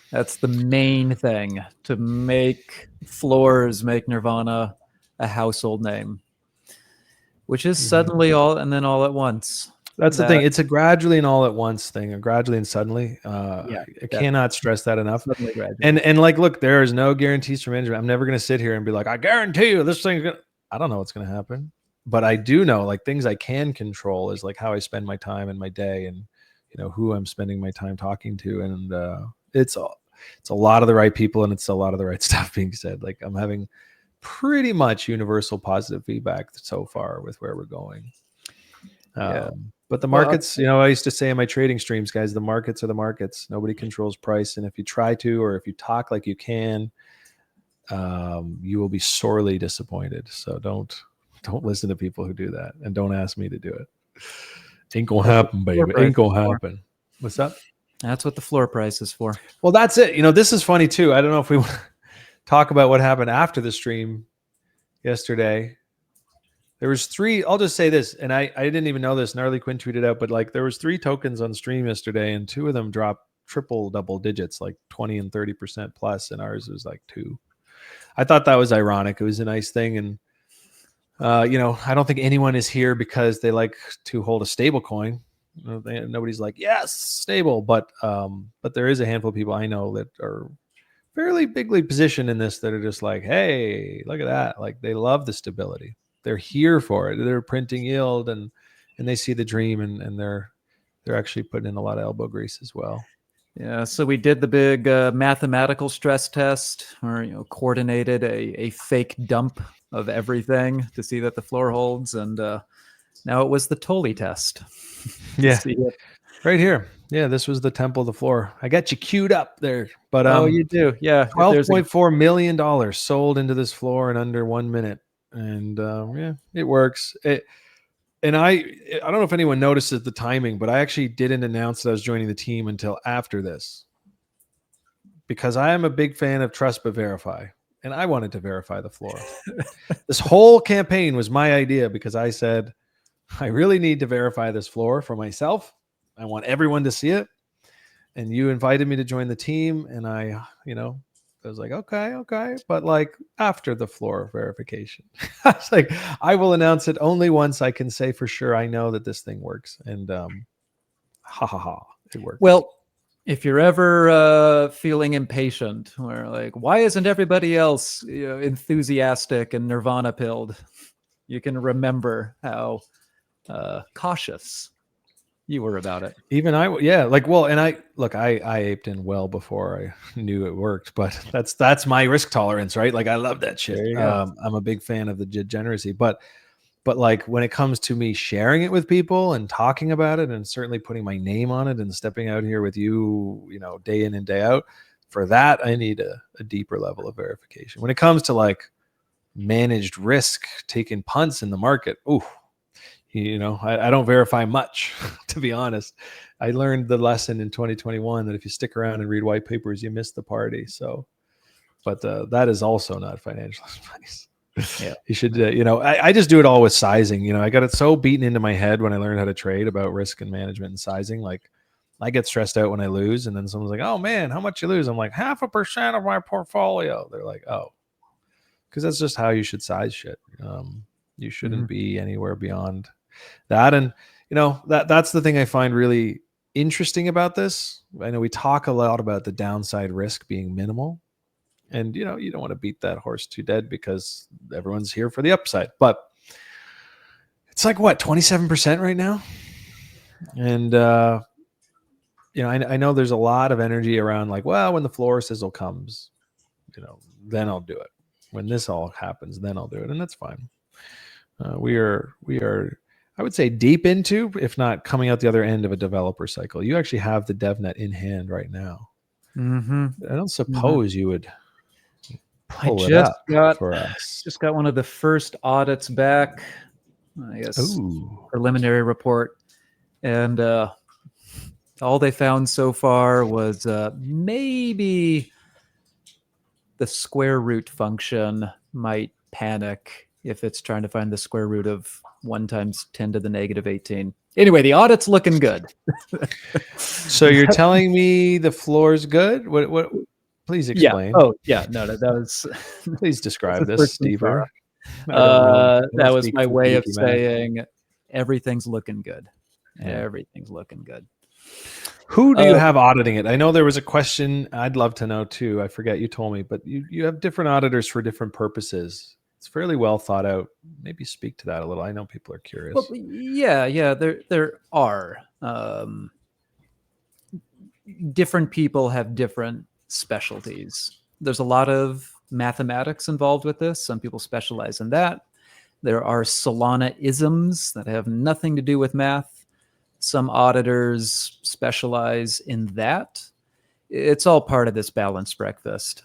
That's the main thing, to make Floors, make Nirvana a household name, which is suddenly all and then all at once. That's the thing. It's a gradually and all at once thing, a gradually and suddenly. Yeah, I cannot stress that enough. Suddenly gradually. And like, look, there is no guarantees for management. I'm never going to sit here and be like, I guarantee you this thing's going to, I don't know what's going to happen, but I do know like things I can control is like how I spend my time and my day and, who I'm spending my time talking to. And it's a lot of the right people and it's a lot of the right stuff being said. Like I'm having pretty much universal positive feedback so far with where we're going. Yeah. But the markets, I used to say in my trading streams, guys, the markets are the markets. Nobody controls price. And if you try to, or if you talk like you can, you will be sorely disappointed. So don't listen to people who do that. And don't ask me to do it. Ain't gonna happen, baby. Ain't gonna happen. What's up? That's what the floor price is for. Well, that's it. This is funny too. I don't know if we want to talk about what happened after the stream yesterday. There was 3, I'll just say this, and I didn't even know this, Gnarly Quinn tweeted out, but like there was 3 tokens on stream yesterday, and 2 of them dropped double digits, like 20 and 30% plus, and ours was like 2. I thought that was ironic. It was a nice thing, and I don't think anyone is here because they like to hold a stable coin. Nobody's like, yes, stable, but there is a handful of people I know that are fairly bigly positioned in this that are just like, hey, look at that. Like they love the stability. They're here for it. They're printing yield and they see the dream and they're actually putting in a lot of elbow grease as well. Yeah, so we did the big mathematical stress test, or coordinated a fake dump of everything to see that the floor holds, and now it was the Toly test. Yeah, right here. Yeah, this was the temple of the floor. I got you queued up there, but you do, yeah. $12.4 million sold into this floor in under 1 minute. And it works. I don't know if anyone notices the timing, but I actually didn't announce that I was joining the team until after this, because I am a big fan of trust but verify, and I wanted to verify the floor. This whole campaign was my idea because I said I really need to verify this floor for myself. I want everyone to see it, and you invited me to join the team, and I was like, okay. But like after the floor verification, I was like, I will announce it only once I can say for sure I know that this thing works. And it works. Well, if you're ever feeling impatient or like, why isn't everybody else enthusiastic and Nirvana pilled? You can remember how cautious you were about it. Even I aped in well before I knew it worked, but that's my risk tolerance, right? Like I love that shit. I'm a big fan of the degeneracy, but like when it comes to me sharing it with people and talking about it and certainly putting my name on it and stepping out here with you, day in and day out, for that, I need a deeper level of verification. When it comes to like managed risk, taking punts in the market, I don't verify much, to be honest. I learned the lesson in 2021 that if you stick around and read white papers, you miss the party. So, but that is also not financial advice. Yeah, you should, I just do it all with sizing. I got it so beaten into my head when I learned how to trade about risk and management and sizing. Like I get stressed out when I lose, and then someone's like, "Oh man, how much you lose?" I'm like 0.5% of my portfolio. They're like, "Oh," because that's just how you should size shit. You shouldn't be anywhere beyond that. And that's the thing I find really interesting about this. I know we talk a lot about the downside risk being minimal, and you don't want to beat that horse to dead because everyone's here for the upside. But it's like what, 27% right now, and I know there's a lot of energy around like, well, when the floor sizzle comes, then I'll do it. When this all happens, then I'll do it, and that's fine. We are, I would say, deep into, if not coming out the other end of a developer cycle. You actually have the DevNet in hand right now. I don't suppose you would pull it up for us. Just got one of the first audits back, I guess. Preliminary report, and all they found so far was maybe the square root function might panic if it's trying to find the square root of 1 times 10 to the negative 18. Anyway, the audit's looking good. So you're telling me the floor's good? What? Please explain. Yeah. Oh, yeah. No, that was. Please describe this, Steve. That was my way of saying everything's looking good. Yeah. Everything's looking good. Who do you have auditing it? I know there was a question I'd love to know too. I forget, you told me, but you have different auditors for different purposes. It's fairly well thought out. Maybe speak to that a little. I know people are curious. Well, yeah. There are different people have different specialties. There's a lot of mathematics involved with this. Some people specialize in that. There are Solana-isms that have nothing to do with math. Some auditors specialize in that. It's all part of this balanced breakfast.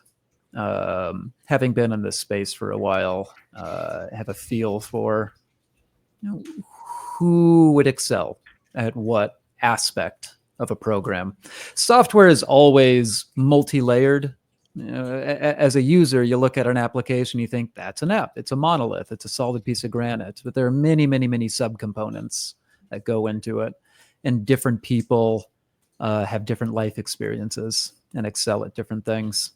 Having been in this space for a while, have a feel for who would excel at what aspect of a program. Software is always multi-layered. As a user, you look at an application, you think that's an app. It's a monolith. It's a solid piece of granite. But there are many, many, many subcomponents that go into it. And different people have different life experiences and excel at different things.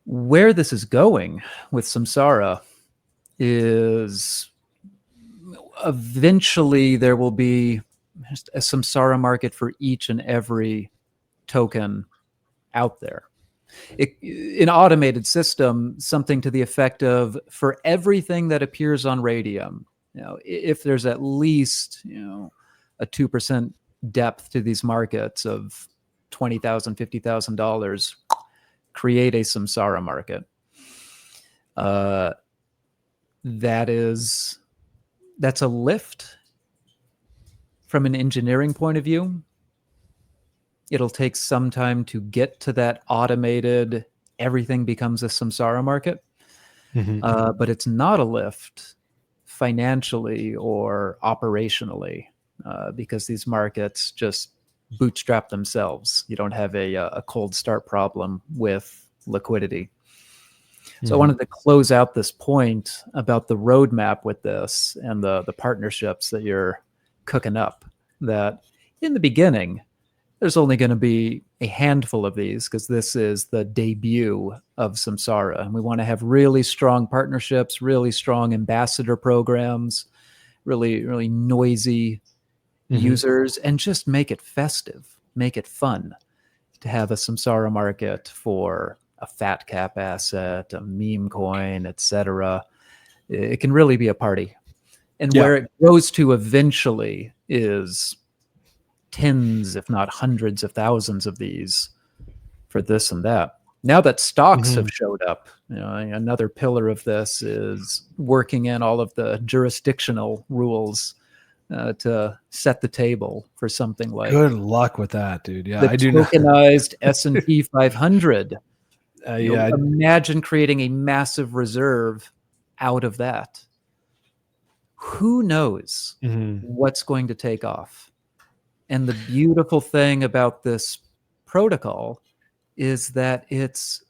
Where this is going with Samsara is eventually there will be a Samsara market for each and every token out there. An automated system, something to the effect of, for everything that appears on Radium, if there's at least a 2% depth to these markets of $20,000, $50,000, create a Samsara market. That's a lift from an engineering point of view. It'll take some time to get to that automated, everything becomes a Samsara market. But it's not a lift financially or operationally because these markets just bootstrap themselves. You don't have a cold start problem with liquidity. So I wanted to close out this point about the roadmap with this and the partnerships that you're cooking up, that in the beginning, there's only going to be a handful of these because this is the debut of Samsara. And we want to have really strong partnerships, really strong ambassador programs, really, really noisy users, and just make it festive, make it fun to have a Samsara market for a fat cap asset, a meme coin, etc. It can really be a party. And where it goes to eventually is tens, if not hundreds of thousands of these for this and that. Now that stocks have showed up, another pillar of this is working in all of the jurisdictional rules to set the table for something like. Good luck with that, dude. Yeah, I do. Tokenized S&P 500. Imagine creating a massive reserve out of that. Who knows what's going to take off? And the beautiful thing about this protocol is that it's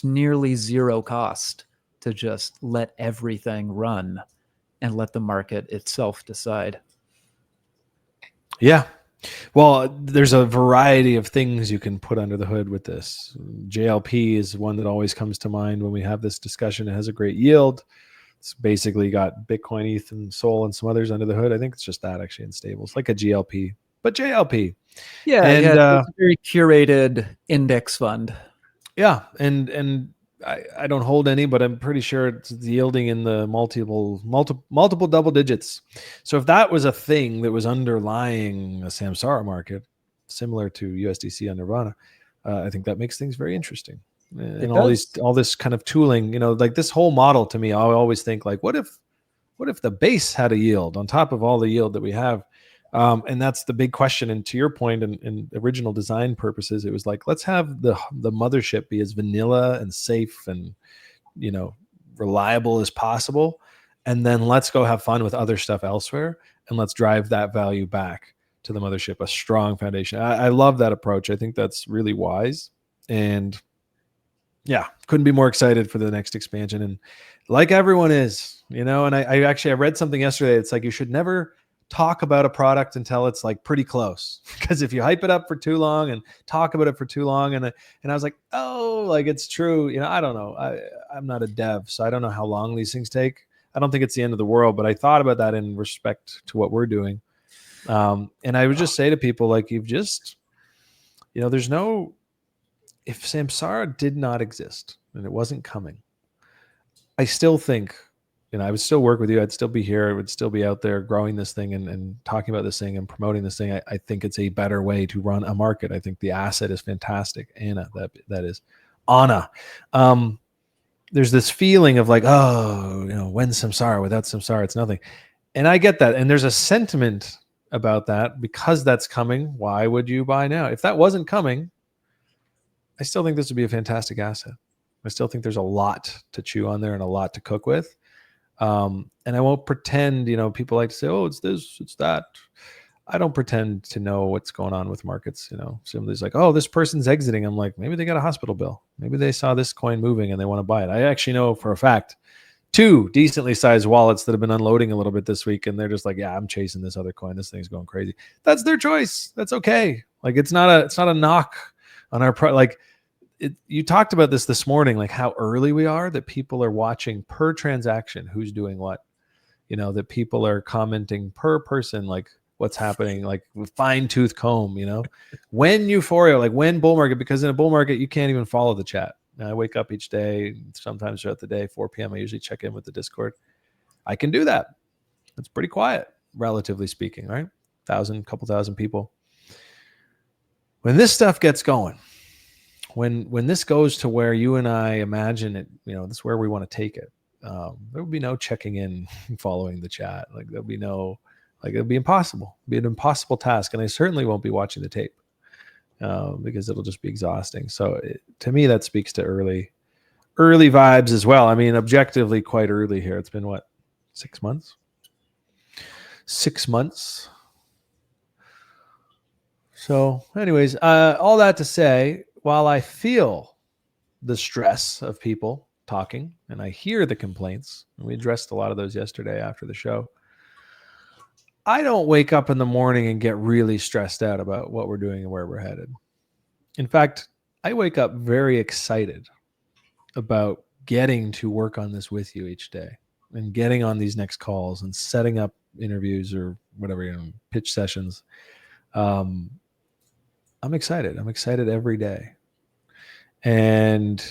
nearly zero cost to just let everything run and let the market itself decide. Yeah. Well, there's a variety of things you can put under the hood with this. JLP is one that always comes to mind when we have this discussion. It has a great yield. It's basically got Bitcoin, ETH, and Sol and some others under the hood. I think it's just that actually in stables, like a GLP, but JLP. Yeah, And it's a very curated index fund. yeah, and I don't hold any, but I'm pretty sure it's yielding in the multiple double digits. So if that was a thing that was underlying a Samsara market, similar to USDC on Nirvana, I think that makes things very interesting. And all this kind of tooling, like this whole model to me, I always think like, what if the base had a yield on top of all the yield that we have? And that's the big question. And to your point, in original design purposes, it was like, let's have the mothership be as vanilla and safe and reliable as possible, and then let's go have fun with other stuff elsewhere, and let's drive that value back to the mothership, a strong foundation. I love that approach. I think that's really wise, and yeah, couldn't be more excited for the next expansion. And like everyone is, and I read something yesterday. It's like you should never talk about a product until it's like pretty close, because if you hype it up for too long and talk about it for too long, and I was like, oh, like it's true. I don't know. I'm not a dev, so I don't know how long these things take. I don't think it's the end of the world, but I thought about that in respect to what we're doing. And I would just say to people, like, you've just, there's no, if Samsara did not exist and it wasn't coming, I still think, I would still work with you. I'd still be here. I would still be out there growing this thing and talking about this thing and promoting this thing. I think it's a better way to run a market. I think the asset is fantastic. Anna, that is Anna. There's this feeling of like, oh, when Samsara, without Samsara, it's nothing. And I get that. And there's a sentiment about that because that's coming. Why would you buy now? If that wasn't coming, I still think this would be a fantastic asset. I still think there's a lot to chew on there and a lot to cook with. And I won't pretend, people like to say, oh, it's this, it's that. I don't pretend to know what's going on with markets. Somebody's like, oh, this person's exiting. I'm like, maybe they got a hospital bill. Maybe they saw this coin moving and they want to buy it. I actually know for a fact 2 decently sized wallets that have been unloading a little bit this week. And they're just like, yeah, I'm chasing this other coin. This thing's going crazy. That's their choice. That's okay. Like, it's not a knock on our you talked about this morning, like how early we are, that people are watching per transaction who's doing what, that people are commenting per person, like what's happening, like with fine tooth comb, when euphoria, like when bull market, because in a bull market, you can't even follow the chat. I wake up each day, sometimes throughout the day, 4 p.m. I usually check in with the Discord. I can do that. It's pretty quiet, relatively speaking, right? Couple thousand people. When this stuff gets going, when this goes to where you and I imagine it, this is where we want to take it. There will be no checking in following the chat. Like there'll be no, like it'll be impossible. It'll be an impossible task. And I certainly won't be watching the tape because it'll just be exhausting. So to me, that speaks to early vibes as well. I mean, objectively quite early here. It's been what, 6 months? 6 months. So anyways, all that to say, while I feel the stress of people talking and I hear the complaints, and we addressed a lot of those yesterday after the show, I don't wake up in the morning and get really stressed out about what we're doing and where we're headed. In fact, I wake up very excited about getting to work on this with you each day and getting on these next calls and setting up interviews or whatever, pitch sessions. I'm excited. I'm excited every day. And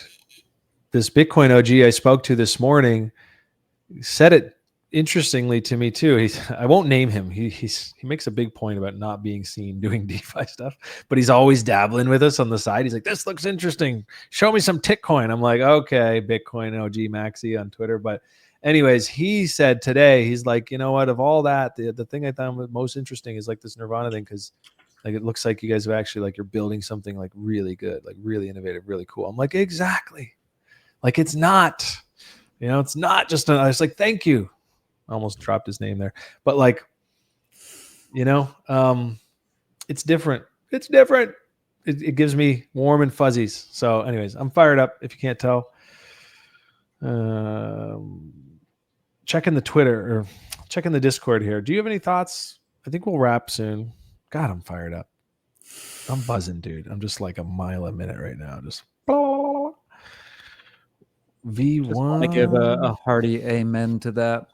this Bitcoin OG I spoke to this morning said it interestingly to me too. I won't name him. He makes a big point about not being seen doing DeFi stuff, but he's always dabbling with us on the side. He's like, this looks interesting. Show me some Titcoin. I'm like, okay, Bitcoin OG Maxi on Twitter. But anyways, he said today, he's like, you know what, of all that, the thing I found most interesting is like this Nirvana thing, because like it looks like you guys have actually, like, you're building something like really good, like really innovative, really cool. I'm like, exactly. Like it's not, it's not just, I was like, thank you. I almost dropped his name there, but like, it's different. It's different. It gives me warm and fuzzies. So anyways, I'm fired up if you can't tell. Checking the Twitter or checking the Discord here. Do you have any thoughts? I think we'll wrap soon. God, I'm fired up. I'm buzzing, dude. I'm just like a mile a minute right now. Just V1. Just want to give a hearty amen to that.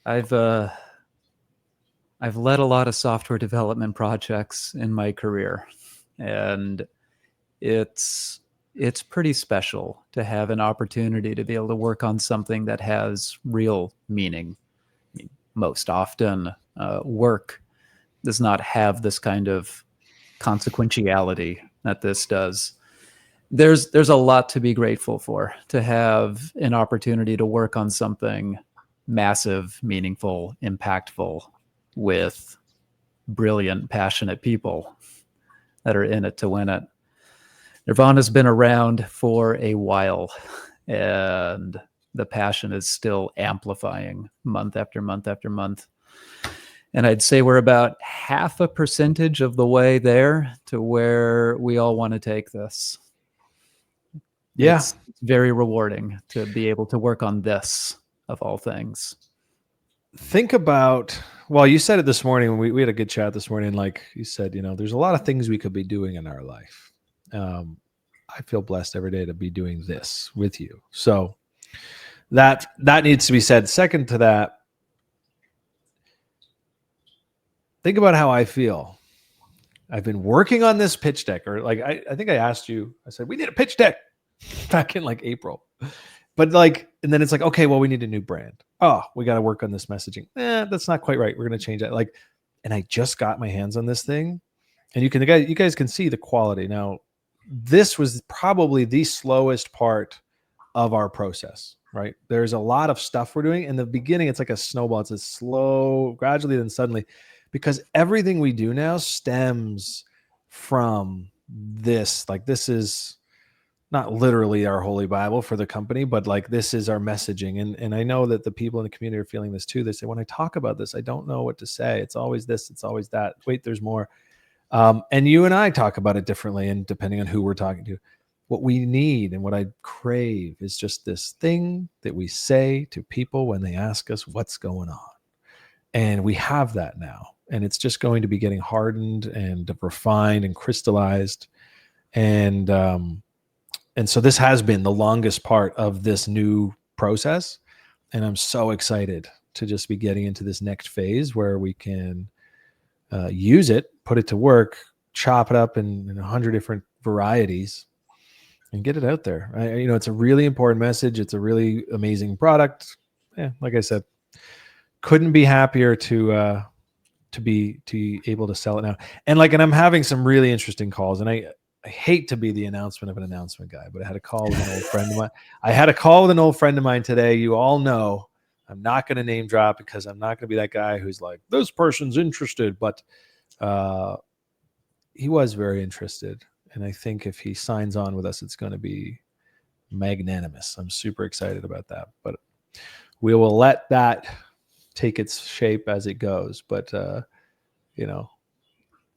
I've led a lot of software development projects in my career, and it's pretty special to have an opportunity to be able to work on something that has real meaning. I mean, most often, work does not have this kind of consequentiality that this does. There's a lot to be grateful for, to have an opportunity to work on something massive, meaningful, impactful, with brilliant, passionate people that are in it to win it. Nirvana's been around for a while, and the passion is still amplifying month after month after month. And I'd say we're about 0.5% of the way there to where we all want to take this. Yeah. It's very rewarding to be able to work on this, of all things. Think about, well, you said it this morning when we had a good chat this morning. Like you said, you know, there's a lot of things we could be doing in our life. I feel blessed every day to be doing this with you. So that needs to be said. Second to that, think about how I feel. I've been working on this pitch deck, or like, I think I asked you, I said, we need a pitch deck back in like April. But like, and then it's like, okay, well, we need a new brand. Oh, we got to work on this messaging. That's not quite right. We're going to change that. Like, and I just got my hands on this thing, and you guys can see the quality. Now, this was probably the slowest part of our process, right? There's a lot of stuff we're doing. In the beginning, it's like a snowball. It's a slow, gradually, then suddenly, because everything we do now stems from this. Like, this is not literally our holy Bible for the company, but like, this is our messaging. And I know that the people in the community are feeling this too. They say, when I talk about this, I don't know what to say. It's always this, it's always that. Wait, there's more. And you and I talk about it differently, and depending on who we're talking to. What we need and what I crave is just this thing that we say to people when they ask us what's going on. And we have that now. And it's just going to be getting hardened and refined and crystallized. And so this has been the longest part of this new process. And I'm so excited to just be getting into this next phase where we can use it, put it to work, chop it up in 100 different varieties, and get it out there. It's a really important message. It's a really amazing product. Yeah, like I said, couldn't be happier to be able to sell it now. And I'm having some really interesting calls. And I hate to be the announcement of an announcement guy, but I had a call with an old friend of mine. I had a call with an old friend of mine today. You all know I'm not going to name drop, because I'm not going to be that guy who's like, this person's interested. But he was very interested. And I think if he signs on with us, it's going to be magnanimous. I'm super excited about that. But we will let that take its shape as it goes. But, if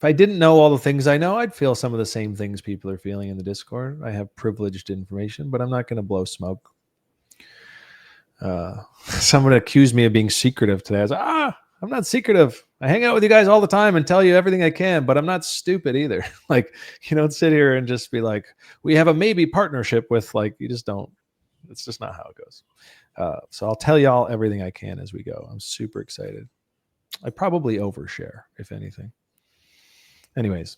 I didn't know all the things I know, I'd feel some of the same things people are feeling in the Discord. I have privileged information, but I'm not going to blow smoke. Someone accused me of being secretive today. I was like, I'm not secretive. I hang out with you guys all the time and tell you everything I can, but I'm not stupid either. You don't sit here and just be like, we have a maybe partnership with, you just don't. It's just not how it goes. So I'll tell y'all everything I can as we go. I'm super excited. I probably overshare, if anything. Anyways,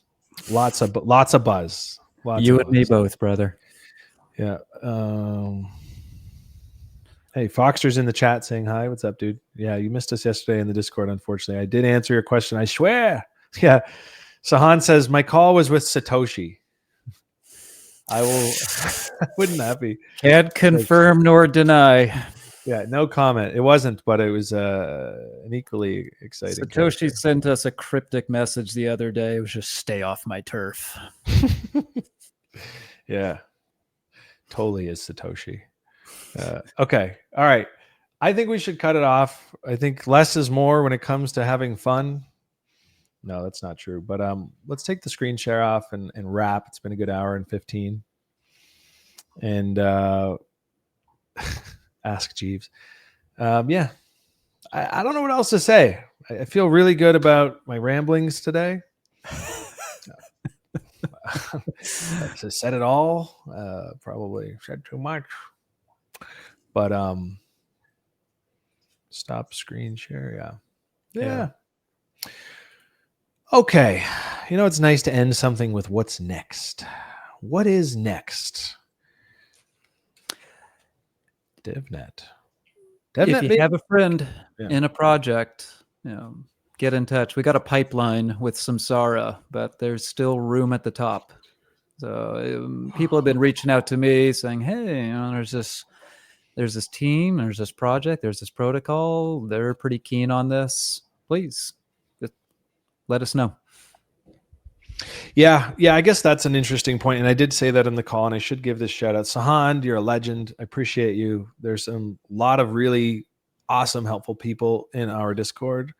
lots of buzz. You and me both, brother. Yeah. Hey, Foxter's in the chat saying hi. What's up, dude? Yeah, you missed us yesterday in the Discord, unfortunately. I did answer your question, I swear. Yeah. Sahan says, my call was with Satoshi. I will. Wouldn't that be? Can't confirm nor deny. Yeah, no comment. It wasn't, but it was an equally exciting. Satoshi sent us a cryptic message the other day. It was just, stay off my turf. Yeah. Totally is Satoshi. Okay. All right. I think we should cut it off. I think less is more when it comes to having fun. No, that's not true. But let's take the screen share off and wrap. It's been a good hour and 15. And ask Jeeves. Yeah. I don't know what else to say. I feel really good about my ramblings today. I said it all. Probably said too much. But stop screen share. Yeah. Okay. It's nice to end something with what's next. What is next? DevNet. If you have a friend Yeah. in a project, get in touch. We got a pipeline with Samsara, but there's still room at the top. So people have been reaching out to me saying, "Hey, there's this team, there's this project, there's this protocol. They're pretty keen on this. Please, just let us know." Yeah. I guess that's an interesting point. And I did say that in the call, and I should give this shout out. Sahand, you're a legend. I appreciate you. There's a lot of really awesome, helpful people in our Discord.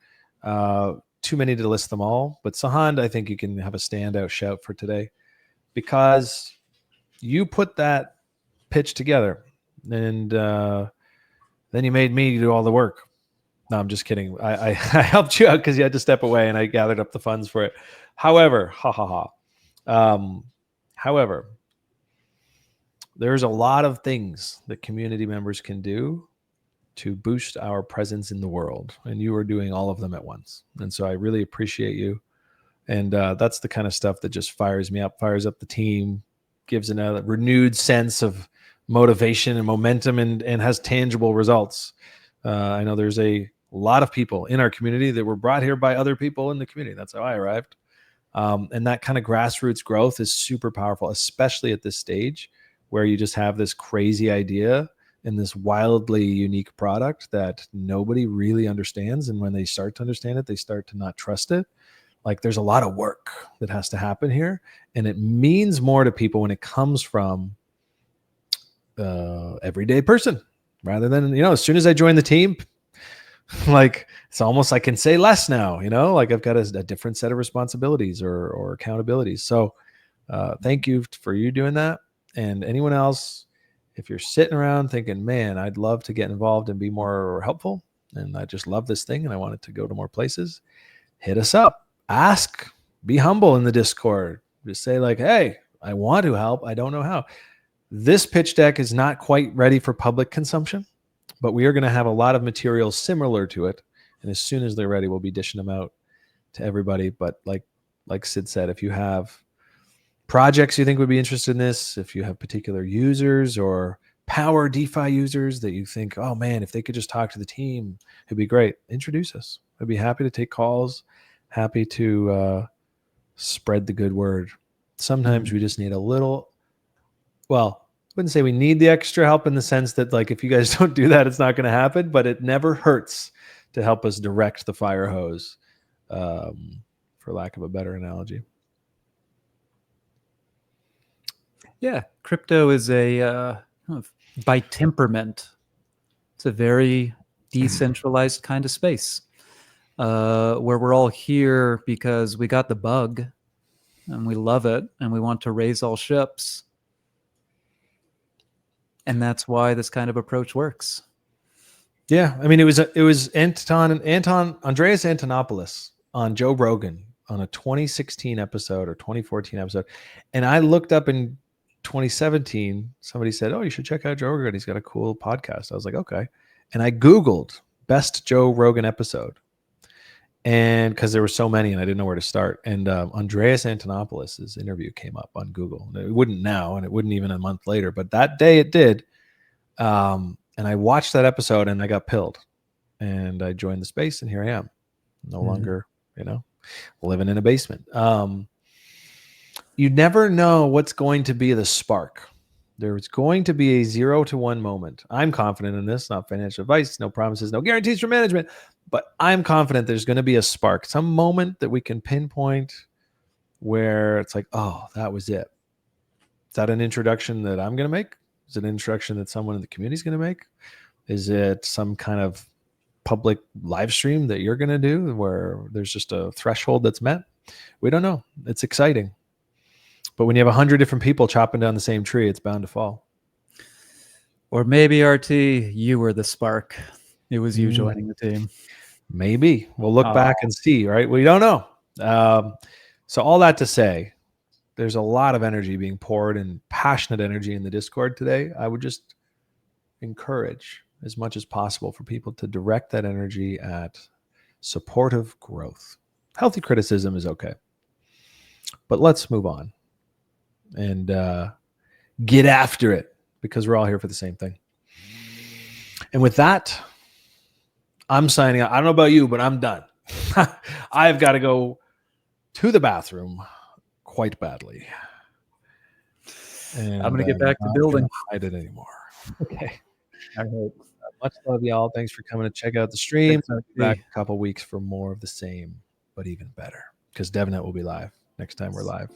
Too many to list them all. But Sahand, I think you can have a standout shout for today because you put that pitch together and then you made me do all the work. No, I'm just kidding. I helped you out because you had to step away and I gathered up the funds for it. However, however, there's a lot of things that community members can do to boost our presence in the world. And you are doing all of them at once. And so I really appreciate you. And that's the kind of stuff that just fires me up, fires up the team, gives a renewed sense of motivation and momentum and has tangible results. I know there's a lot of people in our community that were brought here by other people in the community. That's how I arrived. And that kind of grassroots growth is super powerful, especially at this stage where you just have this crazy idea and this wildly unique product that nobody really understands. And when they start to understand it, they start to not trust it. Like there's a lot of work that has to happen here. And it means more to people when it comes from everyday person rather than, as soon as I joined the team, like it's almost I can say less now, like I've got a different set of responsibilities or accountabilities. So thank you for you doing that. And anyone else, if you're sitting around thinking, man, I'd love to get involved and be more helpful, and I just love this thing and I want it to go to more places, hit us up, ask, be humble in the Discord. Just say like, hey, I want to help. I don't know how. This pitch deck is not quite ready for public consumption, but we are going to have a lot of materials similar to it. And as soon as they're ready, we'll be dishing them out to everybody. But like Sid said, if you have projects you think would be interested in this, if you have particular users or power DeFi users that you think, oh man, if they could just talk to the team, it'd be great. Introduce us. I'd be happy to take calls, happy to spread the good word. Sometimes we just need a little, well, I wouldn't say we need the extra help in the sense that like, if you guys don't do that, it's not going to happen, but it never hurts to help us direct the fire hose, for lack of a better analogy. Yeah, crypto is by temperament, it's a very decentralized kind of space where we're all here because we got the bug and we love it and we want to raise all ships. And that's why this kind of approach works. Yeah, I mean, it was Andreas Antonopoulos on Joe Rogan on a 2016 episode or 2014 episode, and I looked up in 2017. Somebody said, "Oh, you should check out Joe Rogan. He's got a cool podcast." I was like, "Okay," and I Googled best Joe Rogan episode, and because there were so many, and I didn't know where to start. And Andreas Antonopoulos' interview came up on Google. It wouldn't now, and it wouldn't even a month later, but that day it did. And I watched that episode and I got pilled and I joined the space and here I am no longer, living in a basement. You never know what's going to be the spark. There's going to be a 0 to 1 moment. I'm confident in this, not financial advice, no promises, no guarantees from management, but I'm confident there's going to be a spark, some moment that we can pinpoint where it's like, oh, that was it. Is that an introduction that I'm going to make? Is it an introduction that someone in the community is going to make? Is it some kind of public live stream that you're going to do where there's just a threshold that's met? We don't know. It's exciting. But when you have 100 different people chopping down the same tree, it's bound to fall. Or maybe, RT, you were the spark. It was you joining the team. Maybe we'll look back and see, right? We don't know. So all that to say, there's a lot of energy being poured and passionate energy in the Discord today. I would just encourage as much as possible for people to direct that energy at supportive growth. Healthy criticism is okay, but let's move on and get after it, because we're all here for the same thing. And with that, I'm signing out. I don't know about you, but I'm done. I've got to go to the bathroom quite badly. And I'm going to get back to building. Hide it anymore. Okay. All right. Much love, y'all. Thanks for coming to check out the stream. Thanks, Back a couple weeks for more of the same, but even better, because DevNet will be live next time we're live.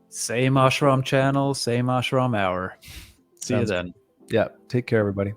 Same Ashram channel, same Ashram hour. See you then. Yeah. Take care, everybody.